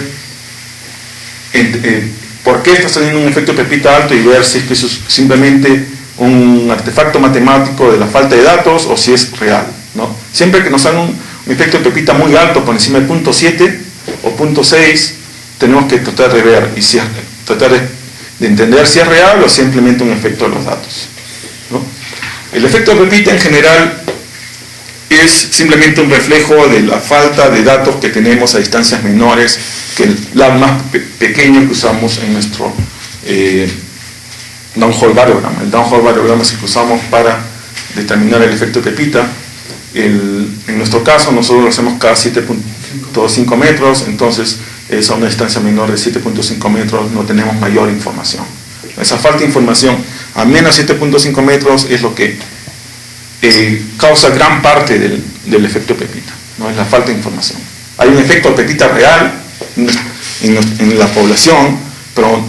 por qué está teniendo un efecto pepita alto y ver si es que eso es simplemente un artefacto matemático de la falta de datos o si es real, ¿no? Siempre que nos hagan un efecto de pepita muy alto por encima de 0.7 o 0.6, tenemos que tratar de ver y tratar de entender si es real o simplemente un efecto de los datos, ¿no? El efecto de pepita en general es simplemente un reflejo de la falta de datos que tenemos a distancias menores que el lab más pequeño que usamos en nuestro downhole variograma. El downhole variograma es el que usamos para determinar el efecto de pepita. En nuestro caso nosotros lo hacemos cada 7.5 metros, entonces es a una distancia menor de 7.5 metros, no tenemos mayor información. Esa falta de información a menos 7.5 metros es lo que causa gran parte del efecto pepita, ¿no? Es la falta de información. Hay un efecto de pepita real en la población, pero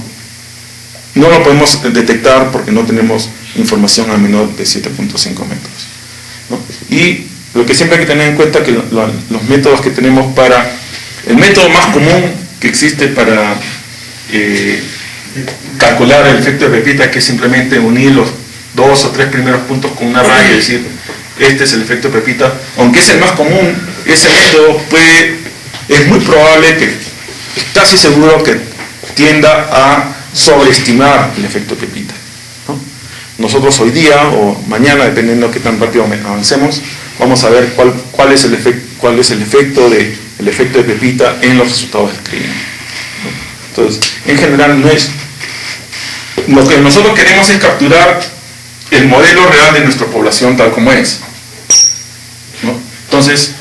no lo podemos detectar porque no tenemos información a menor de 7.5 metros, ¿no? Y lo que siempre hay que tener en cuenta es que los métodos que tenemos el método más común que existe para calcular el efecto de pepita, que es simplemente unir los 2 o 3 primeros puntos con una raya y decir, este es el efecto de pepita, aunque es el más común, ese método es muy probable que, es casi seguro que tienda a sobreestimar el efecto de pepita, ¿no? Nosotros hoy día o mañana, dependiendo de qué tan rápido avancemos, vamos a ver cuál es el efecto de pepita en los resultados del crimen, ¿no? Entonces, en general lo que nosotros queremos es capturar el modelo real de nuestra población tal como es, ¿no? Entonces,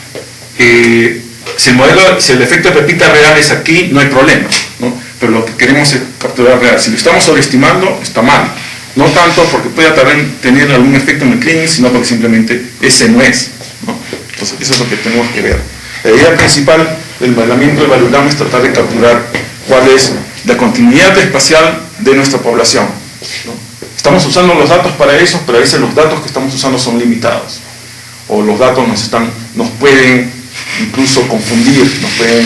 si el efecto de pepita real es aquí, no hay problema, ¿no? Pero lo que queremos es capturar real. Si lo estamos sobreestimando, está mal. No tanto porque pueda tener algún efecto en el cleaning, sino porque simplemente ese no es, ¿no? Entonces, eso es lo que tenemos que ver. La idea principal del modelamiento del variograma es tratar de capturar cuál es la continuidad espacial de nuestra población, ¿no? Estamos usando los datos para eso, pero a veces los datos que estamos usando son limitados. O los datos nos pueden incluso confundir, nos pueden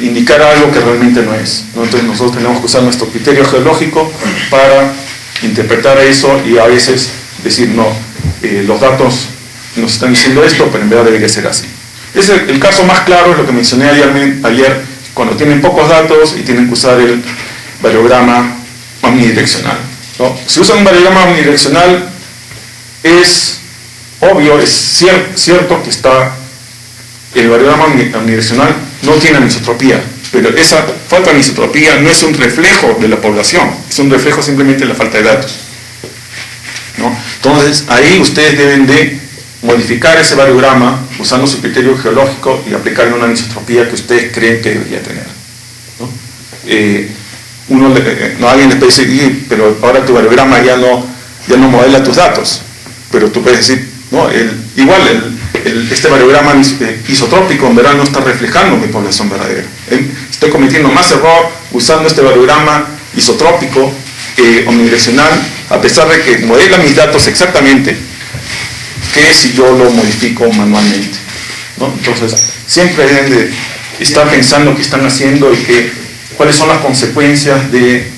indicar algo que realmente no es, ¿no? Entonces nosotros tenemos que usar nuestro criterio geológico para interpretar eso y a veces decir, no, los datos nos están diciendo esto, pero en verdad debería ser así. El caso más claro es lo que mencioné ayer, cuando tienen pocos datos y tienen que usar el variograma omnidireccional, ¿no? Si usan un variograma omnidireccional, es obvio, es cierto que el variograma omnidireccional no tiene anisotropía, pero esa falta de anisotropía no es un reflejo de la población, es un reflejo simplemente de la falta de datos, ¿no? Entonces, ahí ustedes deben de modificar ese variograma usando su criterio geológico y aplicarle una anisotropía que ustedes creen que debería tener, ¿no? Alguien les puede decir, pero ahora tu variograma ya no modela tus datos, pero tú puedes decir, no, este variograma isotrópico en verdad no está reflejando mi población verdadera. Estoy cometiendo más error usando este variograma isotrópico omnidireccional, a pesar de que modela mis datos exactamente, que si yo lo modifico manualmente, ¿no? Entonces, siempre deben de estar pensando qué están haciendo y cuáles son las consecuencias de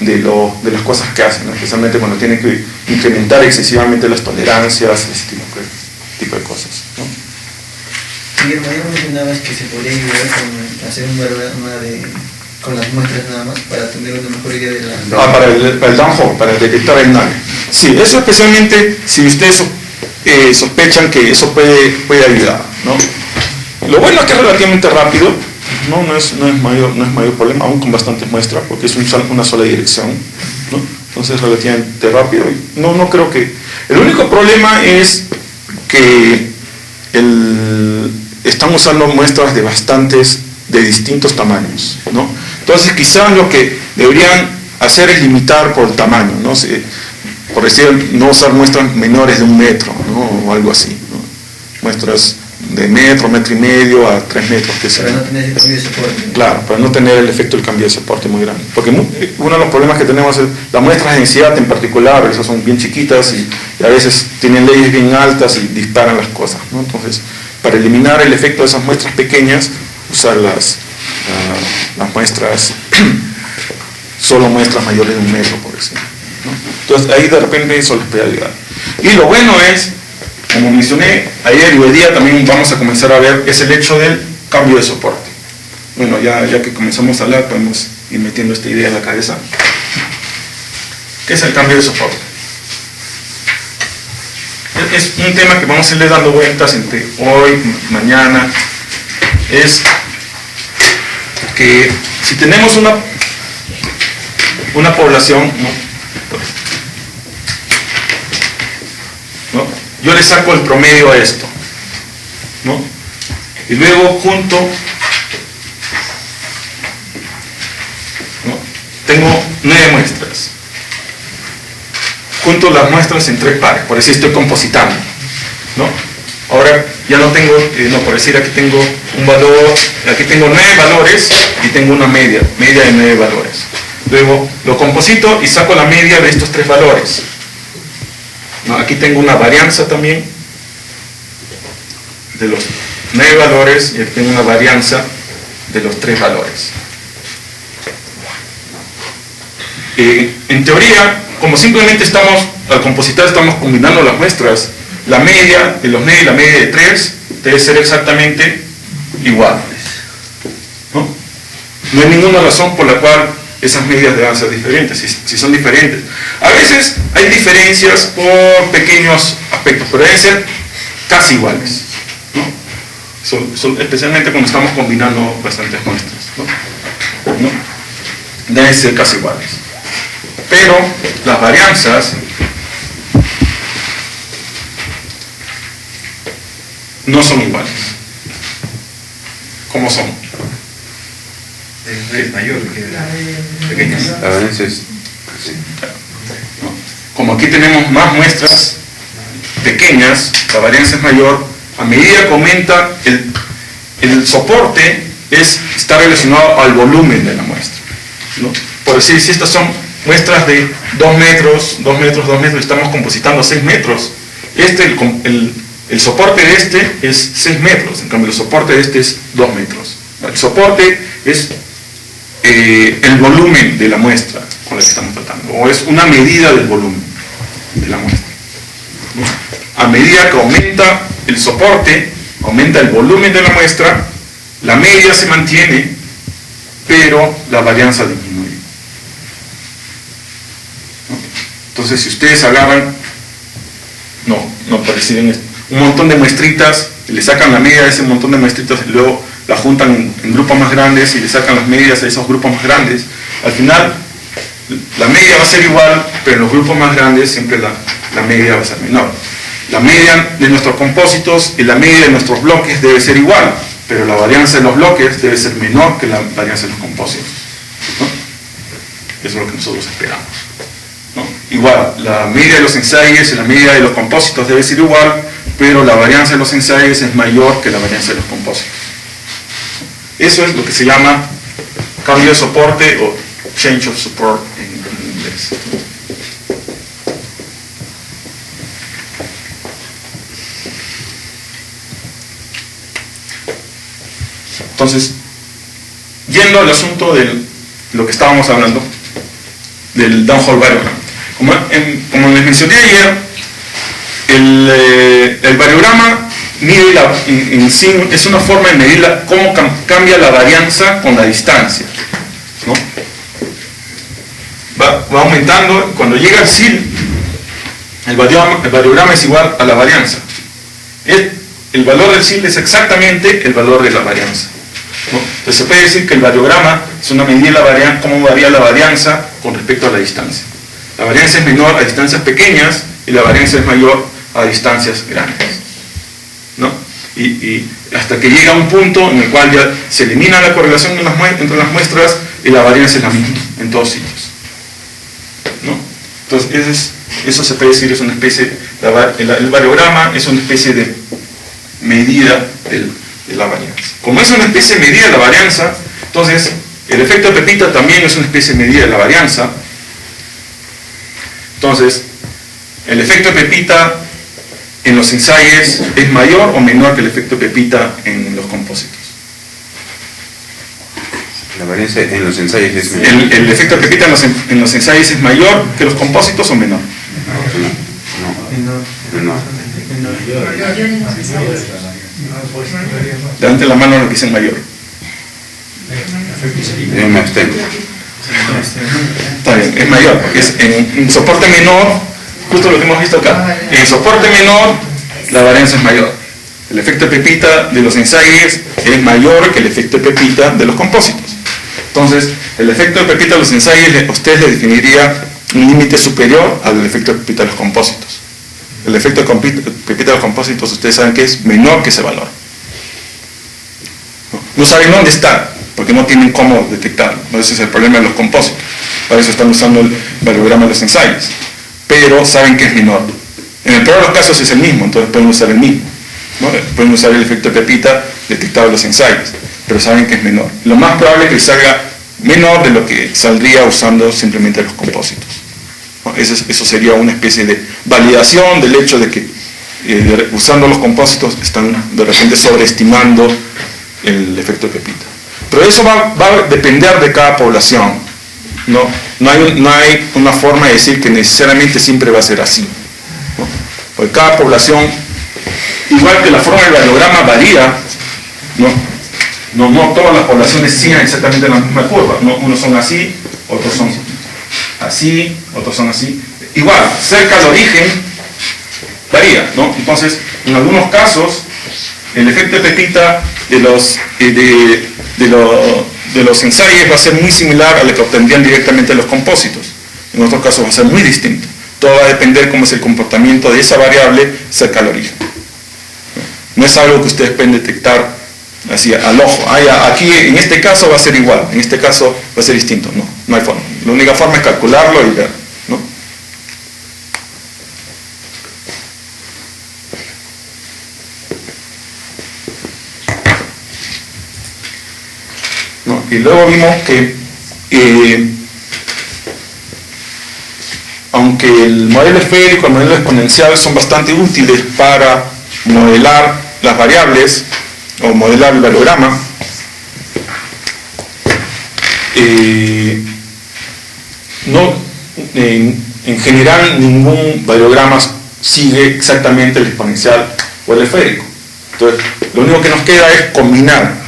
las cosas que hacen, ¿no? Especialmente cuando tienen que incrementar excesivamente las tolerancias, ese tipo de cosas, ¿no? Guillermo, ya mencionabas que se podría ayudar con hacer un variograma con las muestras nada más para tener una mejor idea de la... para el downhole, para detectar el NAG. Sí, eso especialmente si ustedes sospechan que eso puede ayudar, ¿no? Lo bueno es que es relativamente rápido, no es mayor problema, aún con bastantes muestras, porque es una sola dirección, ¿no? Entonces es relativamente rápido. No creo que... El único problema es que están usando muestras de distintos tamaños, ¿no? Entonces quizás lo que deberían hacer es limitar por el tamaño, ¿no? Por decir, no usar muestras menores de 1 metro, ¿no? O algo así, ¿no? Muestras de metro y medio a 3 metros, que sea. Para no tener el cambio de soporte. Claro, para no tener el efecto del cambio de soporte muy grande. Porque uno de los problemas que tenemos es las muestras de densidad en particular, esas son bien chiquitas y a veces tienen leyes bien altas y disparan las cosas, ¿no? Entonces, para eliminar el efecto de esas muestras pequeñas, usar las muestras, solo muestras mayores de 1 metro, por ejemplo, ¿no? Entonces ahí de repente eso les puede ayudar. Y lo bueno es, como mencioné ayer y hoy día también vamos a comenzar a ver, es el hecho del cambio de soporte. Bueno, ya que comenzamos a hablar, podemos ir metiendo esta idea en la cabeza. ¿Qué es el cambio de soporte? Es un tema que vamos a irle dando vueltas entre hoy, mañana. Es que si tenemos una población, ¿no? Yo le saco el promedio a esto, ¿no? Y luego junto, ¿no? Tengo 9 muestras. Junto las muestras en 3 pares, por decir estoy compositando, ¿no? Ahora ya no tengo, por decir aquí tengo un valor, aquí tengo 9 valores y tengo una media de 9 valores. Luego lo composito y saco la media de estos 3 valores, ¿no? Aquí tengo una varianza también de los 9 valores y aquí tengo una varianza de los 3 valores. En teoría, como simplemente al compositar estamos combinando las muestras, la media de los 9 y la media de 3 debe ser exactamente igual, ¿no? No hay ninguna razón por la cual esas medias deban ser diferentes, si son diferentes. A veces hay diferencias por pequeños aspectos, pero deben ser casi iguales, ¿no? Especialmente cuando estamos combinando bastantes muestras, ¿no? Deben ser casi iguales. Pero las varianzas no son iguales. ¿Cómo son? Es mayor que la pequeña. La varianza es así. ¿No? Como aquí tenemos más muestras pequeñas, la varianza es mayor. A medida que aumenta el soporte, está relacionado al volumen de la muestra, ¿no? Por decir, si estas son muestras de 2 metros, 2 metros, 2 metros, estamos compositando 6 metros. El soporte de este es 6 metros, en cambio el soporte de este es 2 metros. El soporte es el volumen de la muestra con la que estamos tratando, o es una medida del volumen de la muestra, ¿no? A medida que aumenta el soporte, aumenta el volumen de la muestra, la media se mantiene, pero la varianza disminuye. Entonces, si ustedes agarran, perciben un montón de muestritas, y le sacan la media de ese montón de muestritas y luego la juntan en grupos más grandes y le sacan las medias a esos grupos más grandes, al final la media va a ser igual, pero en los grupos más grandes siempre la media va a ser menor. La media de nuestros compósitos y la media de nuestros bloques debe ser igual, pero la varianza de los bloques debe ser menor que la varianza de los compósitos, ¿no? Eso es lo que nosotros esperamos, ¿no? Igual, la media de los ensayos y la media de los compósitos debe ser igual, pero la varianza de los ensayos es mayor que la varianza de los compósitos. Eso es lo que se llama cambio de soporte o change of support en inglés. Entonces, yendo al asunto de lo que estábamos hablando, del downhole variogram. Como les mencioné ayer, el variograma mide en sí, es una forma de medir cómo cambia la varianza con la distancia, ¿no? Va aumentando. Cuando llega al CIL, el variograma es igual a la varianza. El valor del CIL es exactamente el valor de la varianza, ¿no? Entonces se puede decir que el variograma es una medida de cómo varía la varianza con respecto a la distancia. La varianza es menor a distancias pequeñas y la varianza es mayor a distancias grandes, ¿no? Y hasta que llega a un punto en el cual ya se elimina la correlación entre las muestras y la varianza es la misma en todos sitios, ¿no? Entonces eso se puede decir es una especie, el variograma es una especie de medida de la varianza. Como es una especie de medida de la varianza, entonces el efecto de Pepita también es una especie de medida de la varianza. Entonces, el efecto de Pepita en los ensayos es mayor o menor que el efecto de Pepita en los compósitos. La La varianza en los ensayos es menor. El efecto Pepita en los ensayos es mayor que los compósitos o menor. No. Levante la mano lo que dicen mayor. Yo me abstengo. Está bien, es mayor, porque es en soporte menor, justo lo que hemos visto acá. En soporte menor, la varianza es mayor. El efecto Pepita de los ensayos es mayor que el efecto Pepita de los compósitos. Entonces, el efecto de Pepita de los ensayos, usted le definiría un límite superior al efecto de Pepita de los compósitos. El efecto de Pepita de los compósitos, ustedes saben que es menor que ese valor. No saben dónde está, porque no tienen cómo detectarlo. Ese es el problema de los compósitos. Para eso están usando el variograma de los ensayos. Pero saben que es menor. En el peor de los casos es el mismo, entonces pueden usar el mismo, ¿no? Pueden usar el efecto de Pepita detectado en los ensayos, pero saben que es menor. Lo más probable es que salga menor de lo que saldría usando simplemente los compósitos, ¿no? Eso sería una especie de validación del hecho de que usando los compósitos están de repente sobreestimando el efecto de Pepita. Pero eso va a depender de cada población, ¿no? No hay una forma de decir que necesariamente siempre va a ser así, ¿no? Porque cada población, igual que la forma del variograma varía, no todas las poblaciones siguen exactamente la misma curva, ¿no? Unos son así, otros son así, otros son así. Igual, cerca al origen varía, ¿no? Entonces, en algunos casos, el efecto de Pepita de los ensayos va a ser muy similar a lo que obtendrían directamente los compósitos. En otros casos va a ser muy distinto. Todo va a depender cómo es el comportamiento de esa variable cerca al origen. No es algo que ustedes pueden detectar así al ojo. Aquí en este caso va a ser igual, en este caso va a ser distinto. No hay forma. La única forma es calcularlo y ver, ¿no? Y luego vimos que aunque el modelo esférico y el modelo exponencial son bastante útiles para modelar las variables o modelar el variograma, en general ningún variograma sigue exactamente el exponencial o el esférico. Entonces, lo único que nos queda es combinar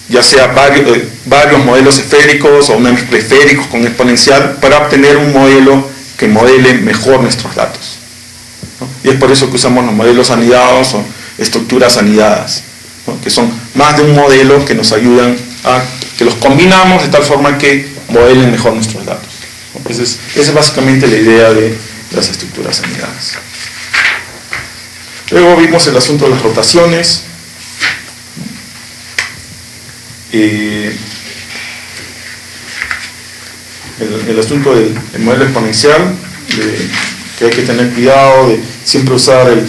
ya sea varios modelos esféricos o una mezcla esféricos con exponencial para obtener un modelo que modele mejor nuestros datos, ¿no? Y es por eso que usamos los modelos anidados o estructuras anidadas, ¿no? Que son más de un modelo que nos ayudan a que los combinamos de tal forma que modelen mejor nuestros datos, ¿no? Esa es básicamente la idea de las estructuras anidadas. Luego vimos el asunto de las rotaciones. El asunto del modelo exponencial, que hay que tener cuidado de siempre usar el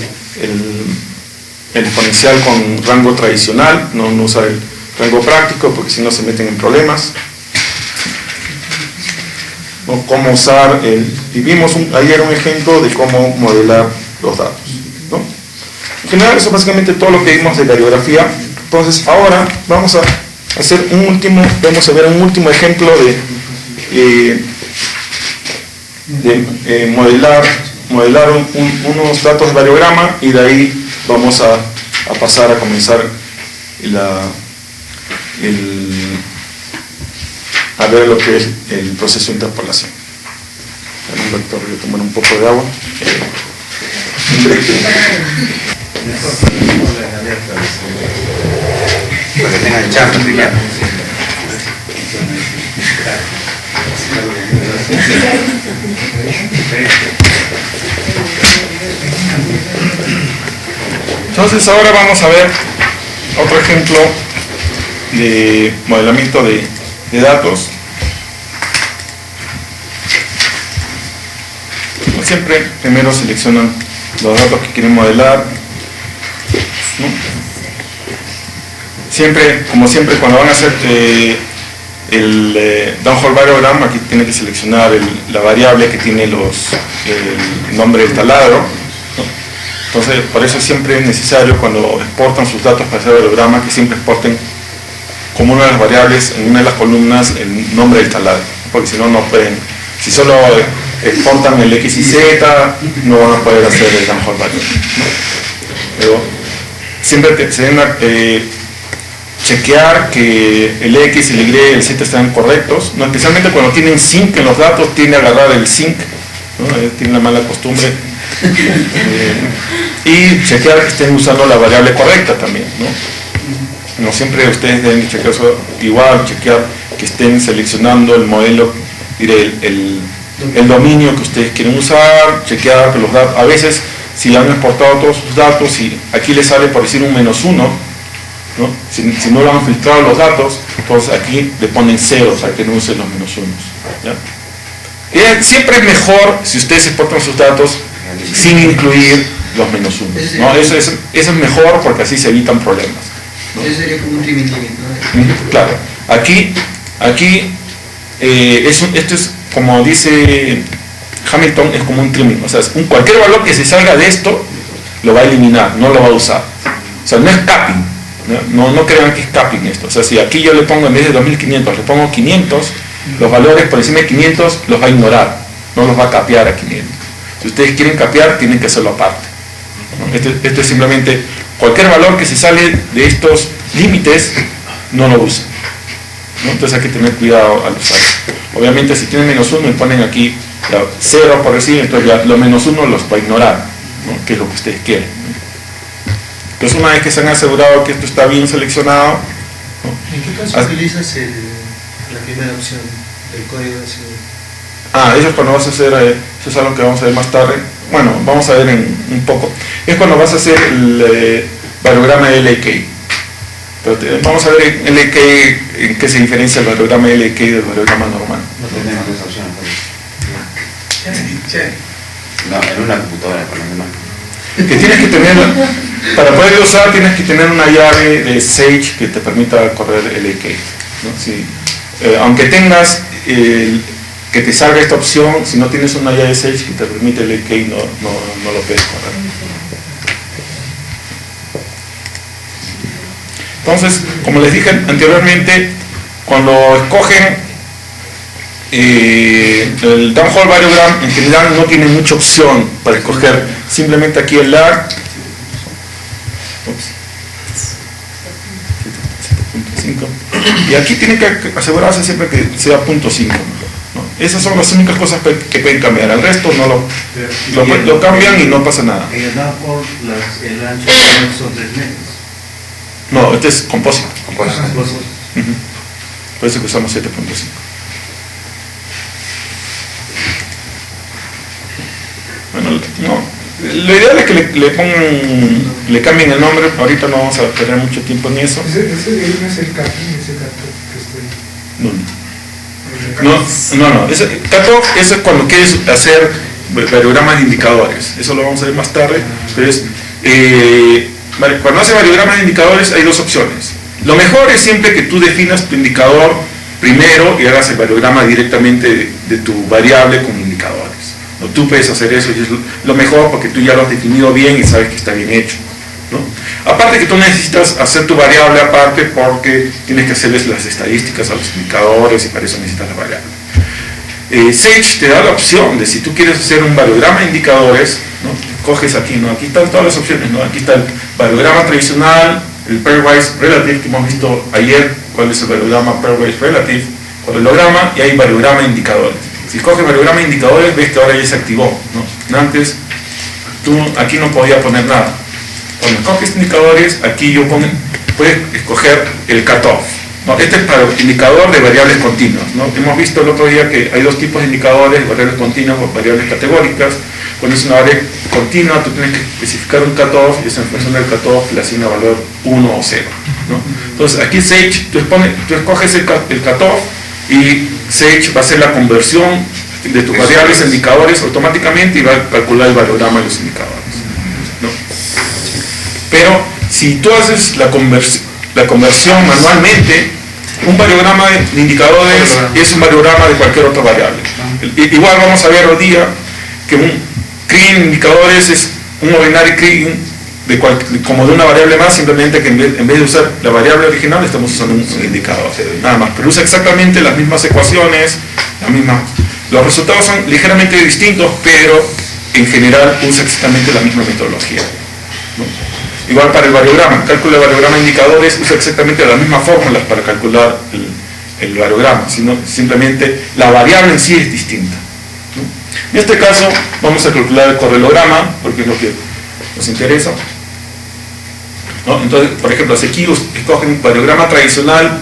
exponencial con rango tradicional, no usar el rango práctico, porque si no se meten en problemas. ¿No? Cómo usar y vimos ayer un ejemplo de cómo modelar los datos, ¿no? En general eso es básicamente todo lo que vimos de variografía. Entonces ahora vamos a hacer vamos a ver un último ejemplo de modelar unos datos de variograma, y de ahí vamos a pasar a comenzar a ver lo que es el proceso de interpolación. Un vector, voy a tomar un poco de agua. Para que tengan chance, ya. Entonces ahora vamos a ver otro ejemplo de modelamiento de datos. Como siempre, primero seleccionan los datos que quieren modelar, ¿no? Como siempre, cuando van a hacer el downhole variogram, aquí tienen que seleccionar la variable que tiene el nombre del taladro, ¿no? Entonces, por eso siempre es necesario, cuando exportan sus datos para hacer variograma, que siempre exporten como una de las variables en una de las columnas el nombre del taladro, porque si no, no pueden, si solo exportan el X y Z, no van a poder hacer el downhole variable, ¿no? Pero siempre se deben chequear que el X, el Y y el Z están correctos, ¿no? Especialmente cuando tienen zinc en los datos, tiende a agarrar el zinc, ¿no? Tiene la mala costumbre. Y chequear que estén usando la variable correcta también, ¿no? No siempre ustedes deben chequear eso, igual chequear que estén seleccionando el modelo, el dominio que ustedes quieren usar, chequear que los datos, a veces si han exportado todos sus datos y aquí les sale por decir un -1, ¿no? Si no lo han filtrado los datos, entonces aquí le ponen 0 para que no usen los -1, ¿ya? Y siempre es mejor si ustedes exportan sus datos sin incluir los -1, ¿no? Eso es mejor porque así se evitan problemas, ¿no? Eso sería como un trimming, ¿no? Claro, aquí esto es como dice Hamilton, es como un trimming, o sea, cualquier valor que se salga de esto lo va a eliminar, no lo va a usar, o sea, no es capping, no crean que es capping esto, o sea, si aquí yo le pongo en vez de 2500 le pongo 500, los valores por encima de 500 los va a ignorar, no los va a capear a 500. Si ustedes quieren capear, tienen que hacerlo aparte, ¿no? Esto es simplemente cualquier valor que se sale de estos límites no lo usan, ¿no? Entonces hay que tener cuidado al usar. Obviamente si tienen -1 y ponen aquí 0 por decir, entonces ya los -1 los va a ignorar, ¿no? Que es lo que ustedes quieren, ¿no? Entonces una vez que se han asegurado que esto está bien seleccionado, ¿no? ¿En qué caso utilizas la primera opción del código de seguridad? Eso es cuando vas a hacer, eso es algo que vamos a ver más tarde, bueno, vamos a ver en un poco, es cuando vas a hacer el variograma de LAK. Pero vamos a ver en LAK en qué se diferencia el variograma de LAK del variograma normal. No tenemos esa opción. No, en una computadora, por lo menos. Que tienes que tener, para poder usar tienes que tener una llave de Sage que te permita correr LAK, ¿no? Si, aunque tengas que te salga esta opción, si no tienes una llave de Sage que te permite LAK no lo puedes correr. Entonces, como les dije anteriormente, cuando escogen el downhole variogram, en general no tiene mucha opción para escoger, simplemente aquí el lar, 7.5, y aquí tienen que asegurarse siempre que sea 0.5, ¿no? Esas son las únicas cosas que pueden cambiar, el resto no lo cambian y no pasa nada. En el downhole el ancho son 3 metros. No, este es compósito. Por eso que usamos 7.5. Bueno, no, lo ideal es que le cambien el nombre, ahorita no vamos a perder mucho tiempo en eso. Ese no es el capping, ese cutoff que estoy... No, ese cutoff es cuando quieres hacer variogramas de indicadores, eso lo vamos a ver más tarde. Entonces, cuando hace variogramas de indicadores hay dos opciones. Lo mejor es siempre que tú definas tu indicador primero y hagas el variograma directamente de tu variable con indicadores. ¿No? Tú puedes hacer eso y es lo mejor porque tú ya lo has definido bien y sabes que está bien hecho, ¿no? Aparte que tú necesitas hacer tu variable aparte porque tienes que hacerles las estadísticas a los indicadores y para eso necesitas la variable. Sage te da la opción de si tú quieres hacer un variograma de indicadores, ¿no? Coges aquí, ¿no? Aquí están todas las opciones, ¿no? Aquí está el variograma tradicional, el pairwise relative que hemos visto ayer, cuál es el variograma pairwise relative, paralelograma, y hay variograma de indicadores. Si coges variograma de indicadores, ves que ahora ya se activó, ¿no? Antes tú aquí no podías poner nada. Cuando escoges indicadores, aquí puedes escoger el cutoff, ¿no? Este es para el indicador de variables continuas, ¿no? Hemos visto el otro día que hay dos tipos de indicadores, variables continuas o variables categóricas. Cuando es una variable continua, tú tienes que especificar un cutoff y esa función del cutoff le asigna valor 1 o 0, ¿no? Entonces aquí Sage, tú escoges el cutoff y Sage va a hacer la conversión de tus variables a indicadores automáticamente y va a calcular el variograma de los indicadores, ¿no? Pero si tú haces la conversión manualmente, un variograma de indicadores es un variograma de cualquier otra variable. Igual vamos a ver hoy día que un clean indicadores es un ordinary clean como de una variable más, simplemente que en vez de usar la variable original estamos usando un indicador, nada más, pero usa exactamente las mismas ecuaciones, los resultados son ligeramente distintos, pero en general usa exactamente la misma metodología, ¿no? Igual para el variograma, el cálculo de variograma de indicadores usa exactamente las mismas fórmulas para calcular el variograma, sino simplemente la variable en sí es distinta, ¿no? En este caso vamos a calcular el correlograma, porque es lo que nos interesa, ¿no? Entonces, por ejemplo, si aquí escogen un variograma tradicional,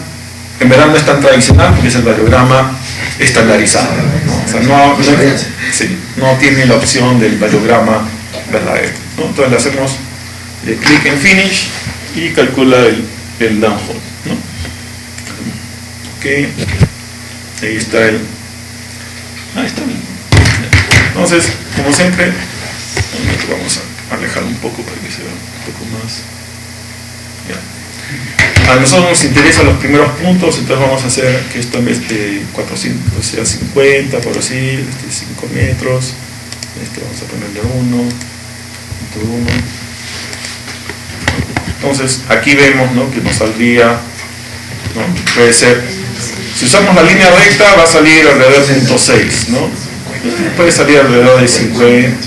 en verdad no es tan tradicional porque es el variograma estandarizado, ¿no? O sea, no tiene la opción del variograma verdadero, ¿no? Entonces le hacemos clic en Finish y calcula el downhole, ¿no? Ok, ahí está ahí está. Entonces, como siempre, vamos a alejar un poco para que se vea un poco más. Ya. A nosotros nos interesan los primeros puntos, entonces vamos a hacer que esto en vez de 400 sea 50, por así, 5 metros. Vamos a ponerle 1. Entonces aquí vemos, ¿no?, que nos saldría, ¿no?, puede ser, si usamos la línea recta va a salir alrededor de 0.6, ¿no? Puede salir alrededor de 50,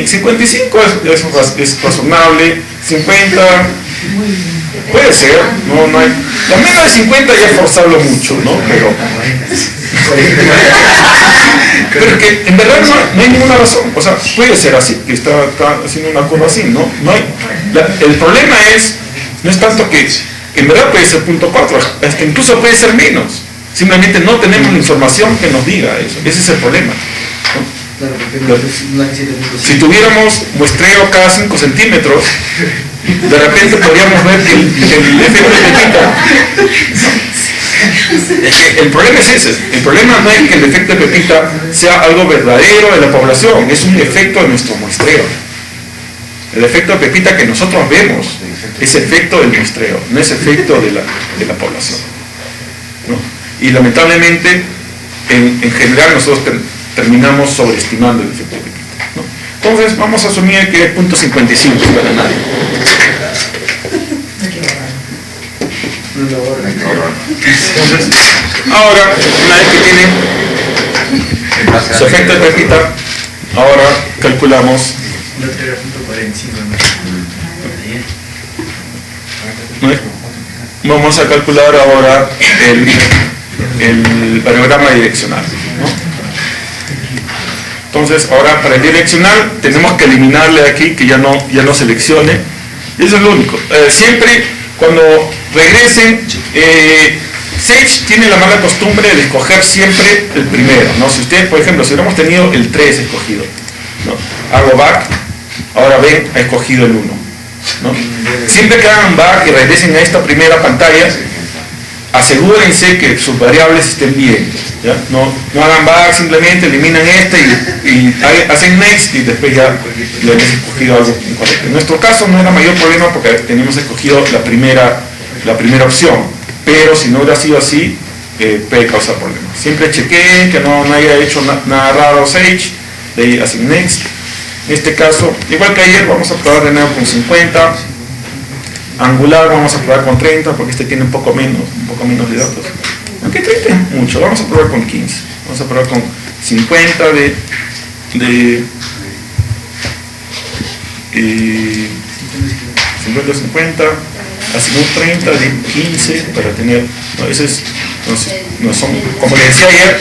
55 es razonable, 50 puede ser, no hay, la menos de 50 ya es forzarlo mucho, ¿no? Pero es que en verdad no hay ninguna razón, o sea, puede ser así, que está haciendo una curva así, ¿no? El problema no es tanto que en verdad puede ser 0.4, es que incluso puede ser menos, simplemente no tenemos la información que nos diga eso, ese es el problema, ¿no? Si tuviéramos muestreo cada 5 centímetros, de repente podríamos ver que el efecto de Pepita, el problema es ese, el problema no es que el efecto de Pepita sea algo verdadero de la población, es un efecto de nuestro muestreo. El efecto de Pepita que nosotros vemos es efecto del muestreo, no es efecto de la población, ¿no? Y lamentablemente en general nosotros terminamos sobreestimando el efecto de Pepita, ¿no? Entonces vamos a asumir que es 0.55 para nadie. Entonces, ahora, una vez que tiene su efecto de Pepita, ahora calculamos vamos a calcular ahora el variograma direccional, ¿no? Entonces ahora para el direccional tenemos que eliminarle aquí que ya no seleccione, y eso es lo único. Siempre cuando regresen, Sage tiene la mala costumbre de escoger siempre el primero, ¿no? Si ustedes, por ejemplo, si hubiéramos tenido el 3 escogido, ¿no?, hago back, ahora ven, ha escogido el 1, ¿no? Siempre que hagan back y regresen a esta primera pantalla, asegúrense que sus variables estén bien, ¿ya? No hagan back, simplemente eliminan este y hacen next y después ya le hemos escogido algo incorrecto. En nuestro caso no era mayor problema porque teníamos escogido la primera opción, pero si no hubiera sido así, puede causar problemas. Siempre chequeen que no haya hecho nada raro Sage, de ahí hacen next. En este caso, igual que ayer, vamos a probar de nuevo con 50. Angular vamos a probar con 30 porque este tiene un poco menos de datos. Aunque 30 es mucho, vamos a probar con 15. Vamos a probar con 50 50, azimut 30 de 15 para tener, no, ese es, no son, como les decía ayer,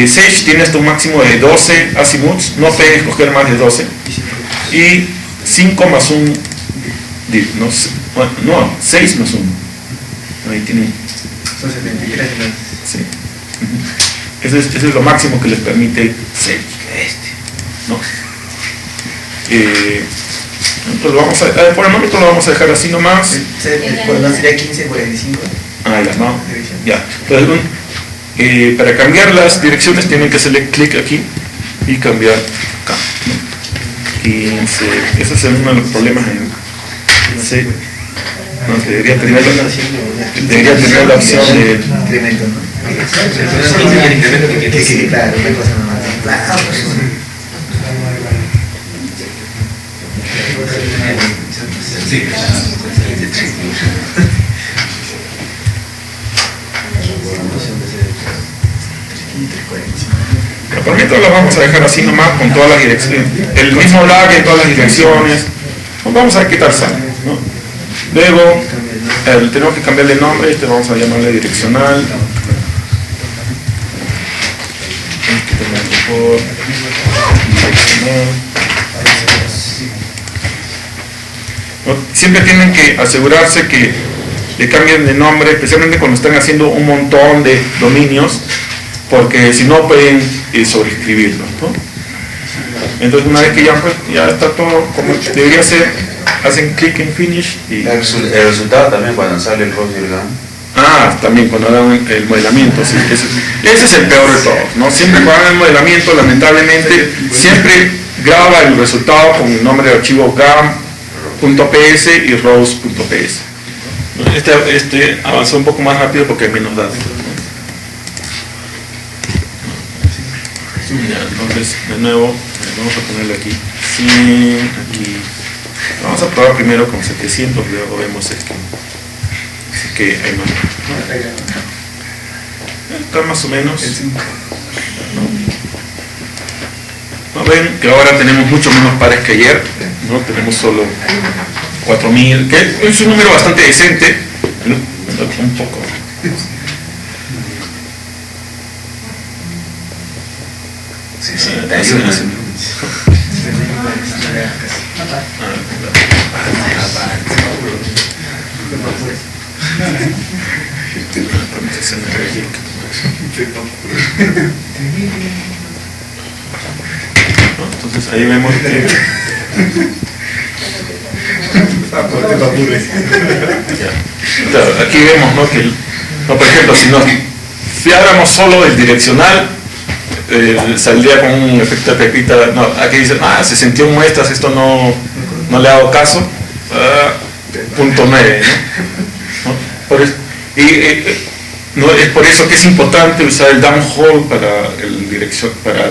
Sage tiene hasta un máximo de 12 azimuts, no puede escoger más de 12, y 5 más 1 div, no, 6 más 1, ahí tiene, son 73, sí. Ese es lo máximo que les permite Sage, ¿no? Entonces vamos por el momento lo vamos a dejar así nomás. ¿No sería 15, 45? Ah, ya, no. Ya. Entonces, para cambiar las direcciones tienen que hacerle clic aquí y cambiar acá, ¿no? 15. Ese es uno de los problemas en C. No, debería tener la opción de incremento, ¿no? Sí, claro, una cosa nomás. Sí, Por mientras lo vamos a dejar así nomás con todas las direcciones, el mismo lag en todas las direcciones. Vamos a ver qué tal sale, ¿no? Luego tenemos que cambiarle el nombre, vamos a llamarle direccional. ¿No? Siempre tienen que asegurarse que le cambien de nombre, especialmente cuando están haciendo un montón de dominios, porque si no pueden sobreescribirlos, ¿no? Entonces una vez que ya está todo como debería ser, hacen clic en finish y... El resultado también cuando sale el ROS y el GAN. También cuando hagan el modelamiento, sí, ese es el peor de todos, ¿no? Siempre cuando hagan el modelamiento, lamentablemente, siempre graba el resultado con el nombre de archivo gam.ps y rows.ps. Este avanzó un poco más rápido porque hay menos datos. Ya, entonces, de nuevo, vamos a ponerle aquí 100, aquí. Vamos a probar primero con 700, luego vemos esto. Así que hay más. Está más o menos. ¿No ven que ahora tenemos mucho menos pares que ayer? ¿No? Tenemos solo 4000, que es un número bastante decente, ¿no? Un poco. Sí, te ayuda. Entonces ahí vemos que claro, aquí vemos, ¿no? Que por ejemplo, si nos fiáramos solo del direccional, saldría con un efecto de pepita. No, aquí dicen, 61 muestras, esto no le hago caso. Punto 9, ¿no? Por eso, no, es por eso que es importante usar el downhole para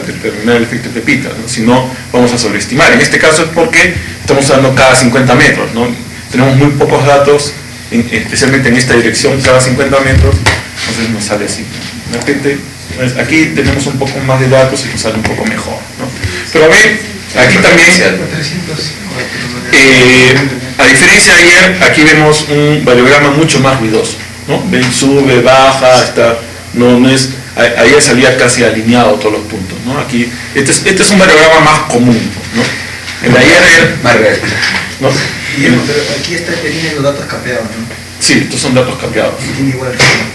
determinar el efecto de pepita, ¿no? Si no, vamos a sobreestimar. En este caso es porque estamos usando cada 50 metros, ¿no? Tenemos muy pocos datos, especialmente en esta dirección, cada 50 metros, entonces nos sale así. De repente, aquí tenemos un poco más de datos y nos sale un poco mejor, ¿no? Pero ven, aquí también, a diferencia de ayer, aquí vemos un variograma mucho más ruidoso, ¿no? Ven, sube, baja, ayer salía casi alineado todos los puntos, ¿no? Aquí, este es un variograma más común, ¿no? El de ayer, ¿no? Pero aquí tiene los datos capeados, ¿no? Sí, estos son datos capeados. Y tiene igual.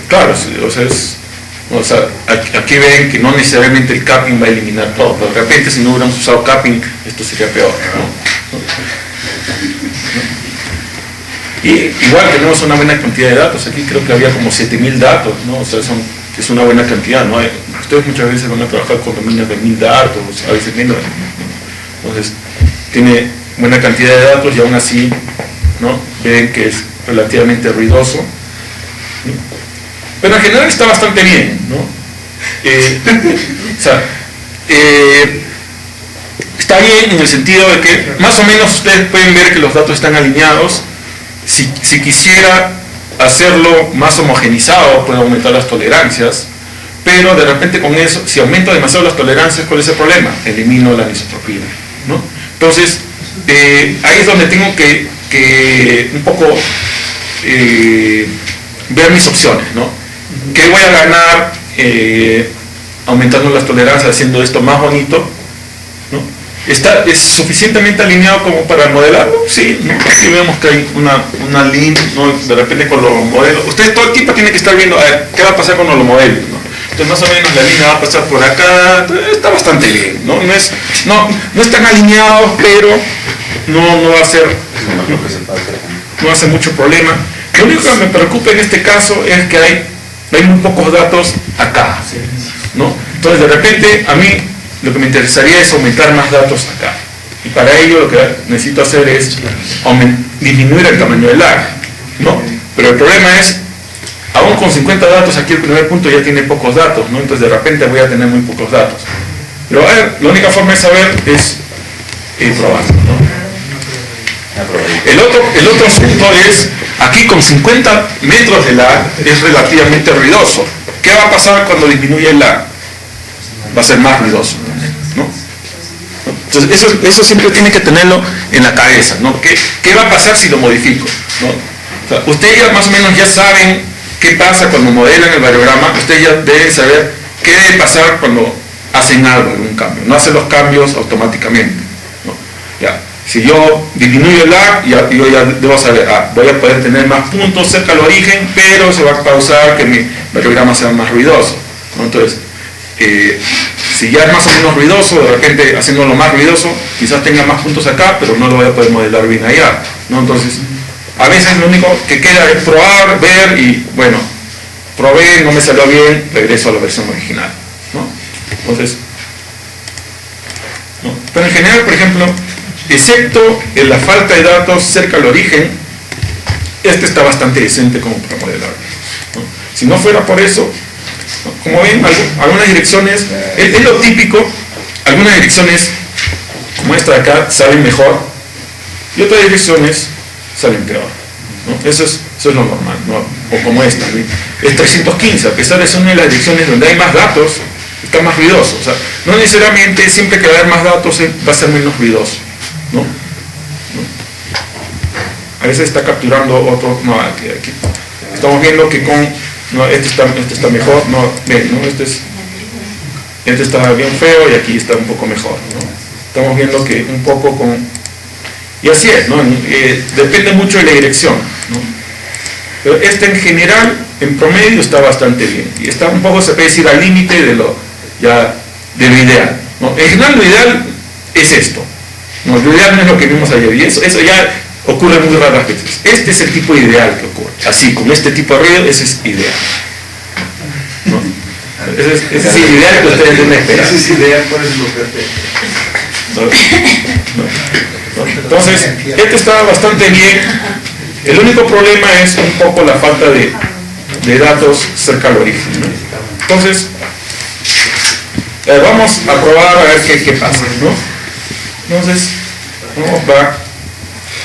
Claro, sí, o sea, aquí ven que no necesariamente el capping va a eliminar todo, pero de repente si no hubiéramos usado capping, esto sería peor, ¿no? Y igual tenemos una buena cantidad de datos, aquí creo que había como 7000 datos, ¿no? O sea, es una buena cantidad, ¿no? Ustedes muchas veces van a trabajar con dominios de 1000 datos, a veces menos, ¿no? Entonces, tiene buena cantidad de datos y aún así, ¿no? Ven que es relativamente ruidoso, ¿no? Pero en general está bastante bien, ¿no? O sea, está bien en el sentido de que más o menos ustedes pueden ver que los datos están alineados. Si quisiera hacerlo más homogenizado, puedo aumentar las tolerancias, pero de repente con eso, si aumento demasiado las tolerancias, ¿cuál es el problema? Elimino la anisotropía, ¿no? Entonces, ahí es donde tengo que un poco ver mis opciones, ¿no? ¿Qué voy a ganar aumentando las tolerancias, haciendo esto más bonito? ¿No? ¿Es suficientemente alineado como para modelarlo? Sí, ¿no? Aquí vemos que hay una línea, ¿no? De repente con los modelos. Ustedes todo el tiempo tienen que estar viendo, a ver, ¿qué va a pasar cuando lo modelo, ¿no? Entonces más o menos la línea va a pasar por acá, está bastante bien, ¿no? No es tan alineado, pero no va a ser, no hace mucho problema. Lo único que me preocupa en este caso es que hay muy pocos datos acá, ¿no? Entonces de repente a mí lo que me interesaría es aumentar más datos acá, y para ello lo que necesito hacer es disminuir el tamaño del lag, ¿no? Pero el problema es, aún con 50 datos aquí el primer punto ya tiene pocos datos, ¿no? Entonces de repente voy a tener muy pocos datos. Pero a ver, la única forma de saber es probando, ¿no? El otro asunto es, aquí con 50 metros de lag es relativamente ruidoso. ¿Qué va a pasar cuando disminuye el lag? Va a ser más ruidoso, ¿no? Entonces eso siempre tiene que tenerlo en la cabeza, ¿no? ¿Qué va a pasar si lo modifico? ¿No? O sea, ustedes ya más o menos ya saben qué pasa cuando modelan el variograma. Ustedes ya deben saber qué debe pasar cuando hacen algo, algún cambio. No hacen los cambios automáticamente, ¿no? Ya. Si yo disminuyo el lag, yo ya debo saber, voy a poder tener más puntos cerca al origen, pero se va a causar que mi variograma sea más ruidoso, ¿no? Entonces, si ya es más o menos ruidoso, de repente haciéndolo más ruidoso, quizás tenga más puntos acá, pero no lo voy a poder modelar bien allá, ¿no? Entonces, a veces lo único que queda es probar, ver y, bueno, probé, no me salió bien, regreso a la versión original, ¿no? Entonces, ¿no? Pero en general, por ejemplo, excepto en la falta de datos cerca al origen, este está bastante decente como para modelar, ¿no? Si no fuera por eso, ¿no? Como ven, algunas direcciones, es lo típico, algunas direcciones como esta de acá salen mejor y otras direcciones salen peor, ¿no? Eso es lo normal, ¿no? O como esta, ¿sí? Es 315, a pesar de ser una de las direcciones donde hay más datos, está más ruidoso. O sea, no necesariamente siempre que va a haber más datos va a ser menos ruidoso, ¿no? A veces está capturando otro, no, aquí. Estamos viendo que no, este está mejor, no, ven, ¿no? Este está bien feo y aquí está un poco mejor, ¿no? Estamos viendo que un poco y así es, ¿no? Depende mucho de la dirección, ¿no? Pero este en general, en promedio, está bastante bien. Y está un poco, se puede decir, al límite de lo ideal, ¿no? En general, lo ideal es esto, ¿no? Lo ideal no es lo que vimos ayer. Y eso ya ocurre muy raras veces. Este es el tipo ideal que ocurre. Así, con este tipo de ruido, ese es ideal, ¿no? Ese es el ideal que ustedes deben esperar. Ese es ideal, ¿cuál es lo perfecto? ¿No? Entonces, este está bastante bien. El único problema es un poco la falta de datos cerca al origen, ¿no? Entonces, vamos a probar a ver qué pasa, ¿no? Entonces,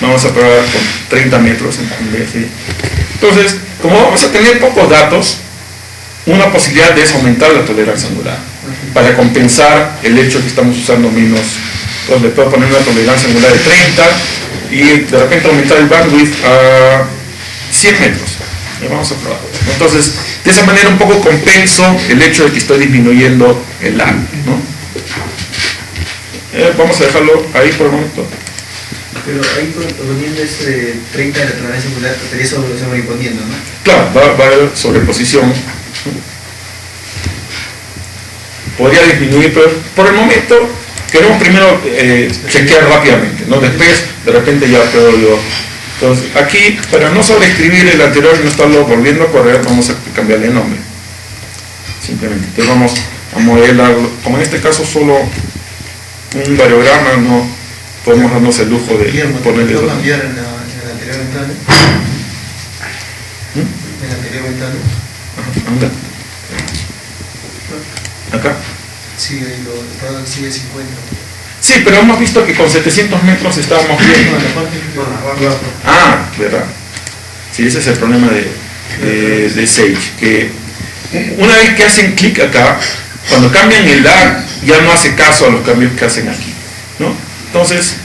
vamos a probar con 30 metros en vez de... Entonces, como vamos a tener pocos datos, una posibilidad es aumentar la tolerancia angular para compensar el hecho que estamos usando menos. Entonces le puedo poner una tolerancia angular de 30 y de repente aumentar el bandwidth a 100 metros. Y vamos a probar. Entonces, de esa manera un poco compenso el hecho de que estoy disminuyendo el lag, ¿no? Vamos a dejarlo ahí por el momento. Pero ahí poniendo ese 30 de la tolerancia angular, estaría sobreponiendo, ¿no? Claro, va a haber sobreposición. Podría disminuir, pero por el momento queremos primero chequear rápidamente, ¿no? Después, de repente ya puedo yo. Entonces, aquí, para no sobreescribir el anterior y no estarlo volviendo a correr, vamos a cambiarle el nombre. Simplemente. Entonces vamos a modelarlo. Como en este caso solo un variograma, no podemos darnos el lujo de ponerle ¿Puedo cambiar en la anterior ventana? En la anterior ventana. Anda. Acá. Sí, sigue 50. Sí, pero hemos visto que con 700 metros estábamos bien. Ah, verdad. Sí, ese es el problema de Sage, que una vez que hacen clic acá, cuando cambian el lag, ya no hace caso a los cambios que hacen aquí, ¿no? Entonces,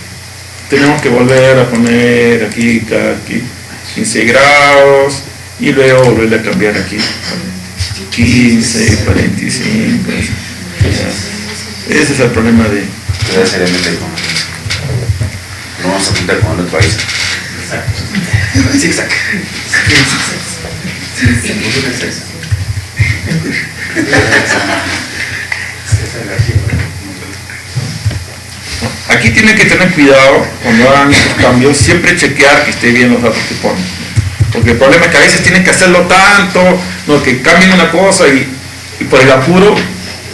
tenemos que volver a poner aquí 15 grados y luego volverle a cambiar aquí 15, 45. Ese es el problema de... Debe ser no vamos a pintar con el otro país. Zigzag. Aquí tienen que tener cuidado cuando hagan estos cambios, siempre chequear que esté bien los datos que ponen. Porque el problema es que a veces tienen que hacerlo tanto, ¿no? Que cambien una cosa y por el apuro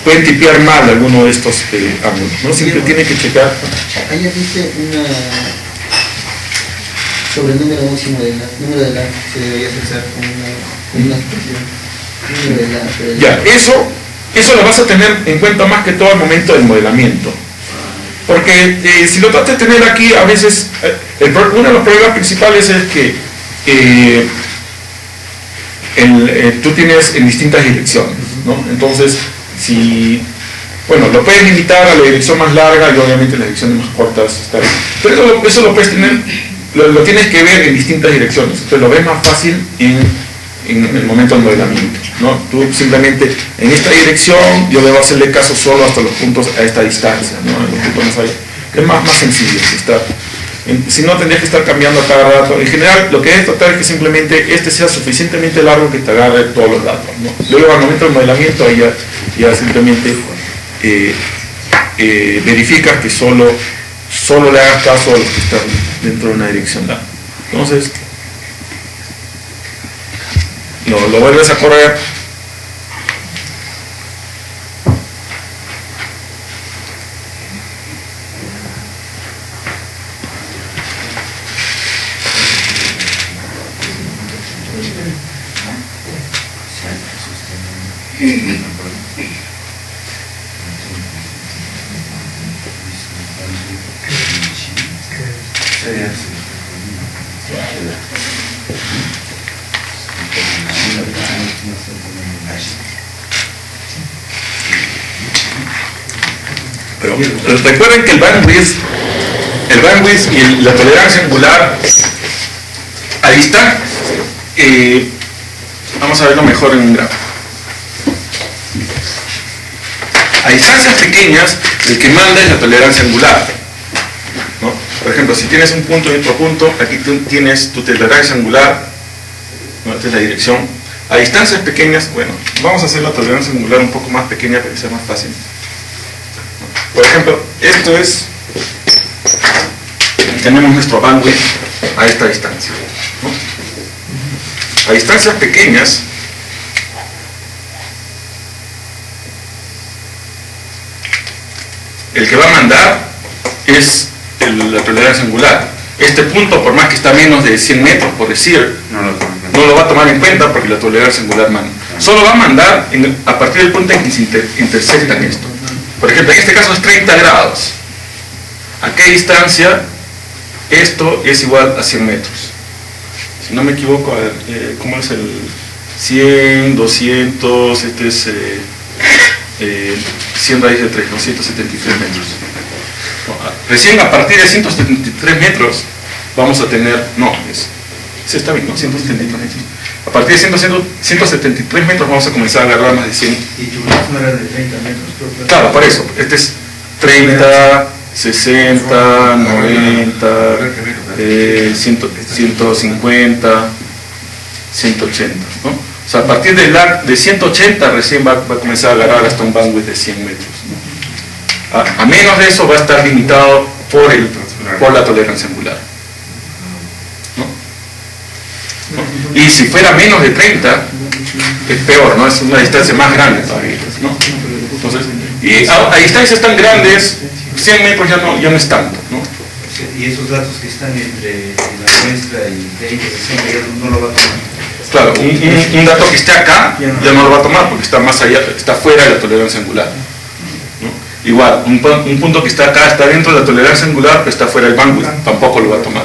pueden tipear mal alguno de estos ángulos, ¿no? Siempre tienen que checar. Ahí viste sobre el número máximo número de lag se debería usar con una expresión. Número de lag. Ya, eso lo vas a tener en cuenta más que todo al momento del modelamiento. Porque si lo tratas de tener aquí, a veces, uno de los problemas principales es que tú tienes en distintas direcciones, ¿no? Entonces, bueno, lo puedes limitar a la dirección más larga y obviamente las direcciones más cortas está bien. Pero eso lo puedes tener, lo tienes que ver en distintas direcciones. Entonces lo ves más fácil en el momento del modelamiento, ¿no? Tú simplemente en esta dirección yo debo hacerle caso solo hasta los puntos a esta distancia, ¿no? Los puntos más allá. Es más sencillo. Si no, tendrías que estar cambiando a cada rato. En general, lo que debes tratar es que simplemente este sea suficientemente largo que te agarre todos los datos, ¿no? Luego, al momento del modelamiento, ahí ya simplemente verificas que solo le hagas caso a los que están dentro de una dirección dada. Entonces, lo vuelves a correr. Pero recuerden que el bandwidth y la tolerancia angular, ahí está. Vamos a verlo mejor en un gráfico. A distancias pequeñas, el que manda es la tolerancia angular, ¿no? Por ejemplo, si tienes un punto y otro punto, aquí tú tienes tu tolerancia angular, ¿no? Esta es la dirección. A distancias pequeñas, bueno, vamos a hacer la tolerancia angular un poco más pequeña para que sea más fácil. Por ejemplo, esto es, tenemos nuestro bandwidth a esta distancia, ¿no? A distancias pequeñas, el que va a mandar es la tolerancia angular. Este punto, por más que está a menos de 100 metros, por decir, no lo va a tomar en cuenta porque la tolerancia angular manda. Solo va a mandar a partir del punto en que se intersectan esto. Por ejemplo, en este caso es 30 grados. ¿A qué distancia? Esto es igual a 100 metros. Si no me equivoco, a ver, ¿cómo es el 100, 200? Este es 100 raíz de 3, 173 metros. Recién a partir de 173 metros vamos a tener, sí está bien, ¿no? 173 metros. A partir de 173 metros vamos a comenzar a agarrar más de 100. Y tu máximo era de 30 metros. Claro, por eso. Este es 30, 60, 90, 150, 180, ¿no? O sea, a partir de 180 recién va a comenzar a agarrar hasta un bandwidth de 100 metros, ¿no? A menos de eso va a estar limitado por la tolerancia angular, ¿no? Y si fuera menos de 30, es peor, ¿no? Es una distancia más grande todavía, ¿no? Entonces, y a distancias tan grandes, 100 metros ya no es tanto, ¿no? Y esos datos que están entre la muestra y 30, 60, ya no lo va a tomar. Claro, un dato que esté acá ya no lo va a tomar porque está más allá, está fuera de la tolerancia angular, ¿no? Igual, un punto que está acá está dentro de la tolerancia angular, pero está fuera del bandwidth, tampoco lo va a tomar.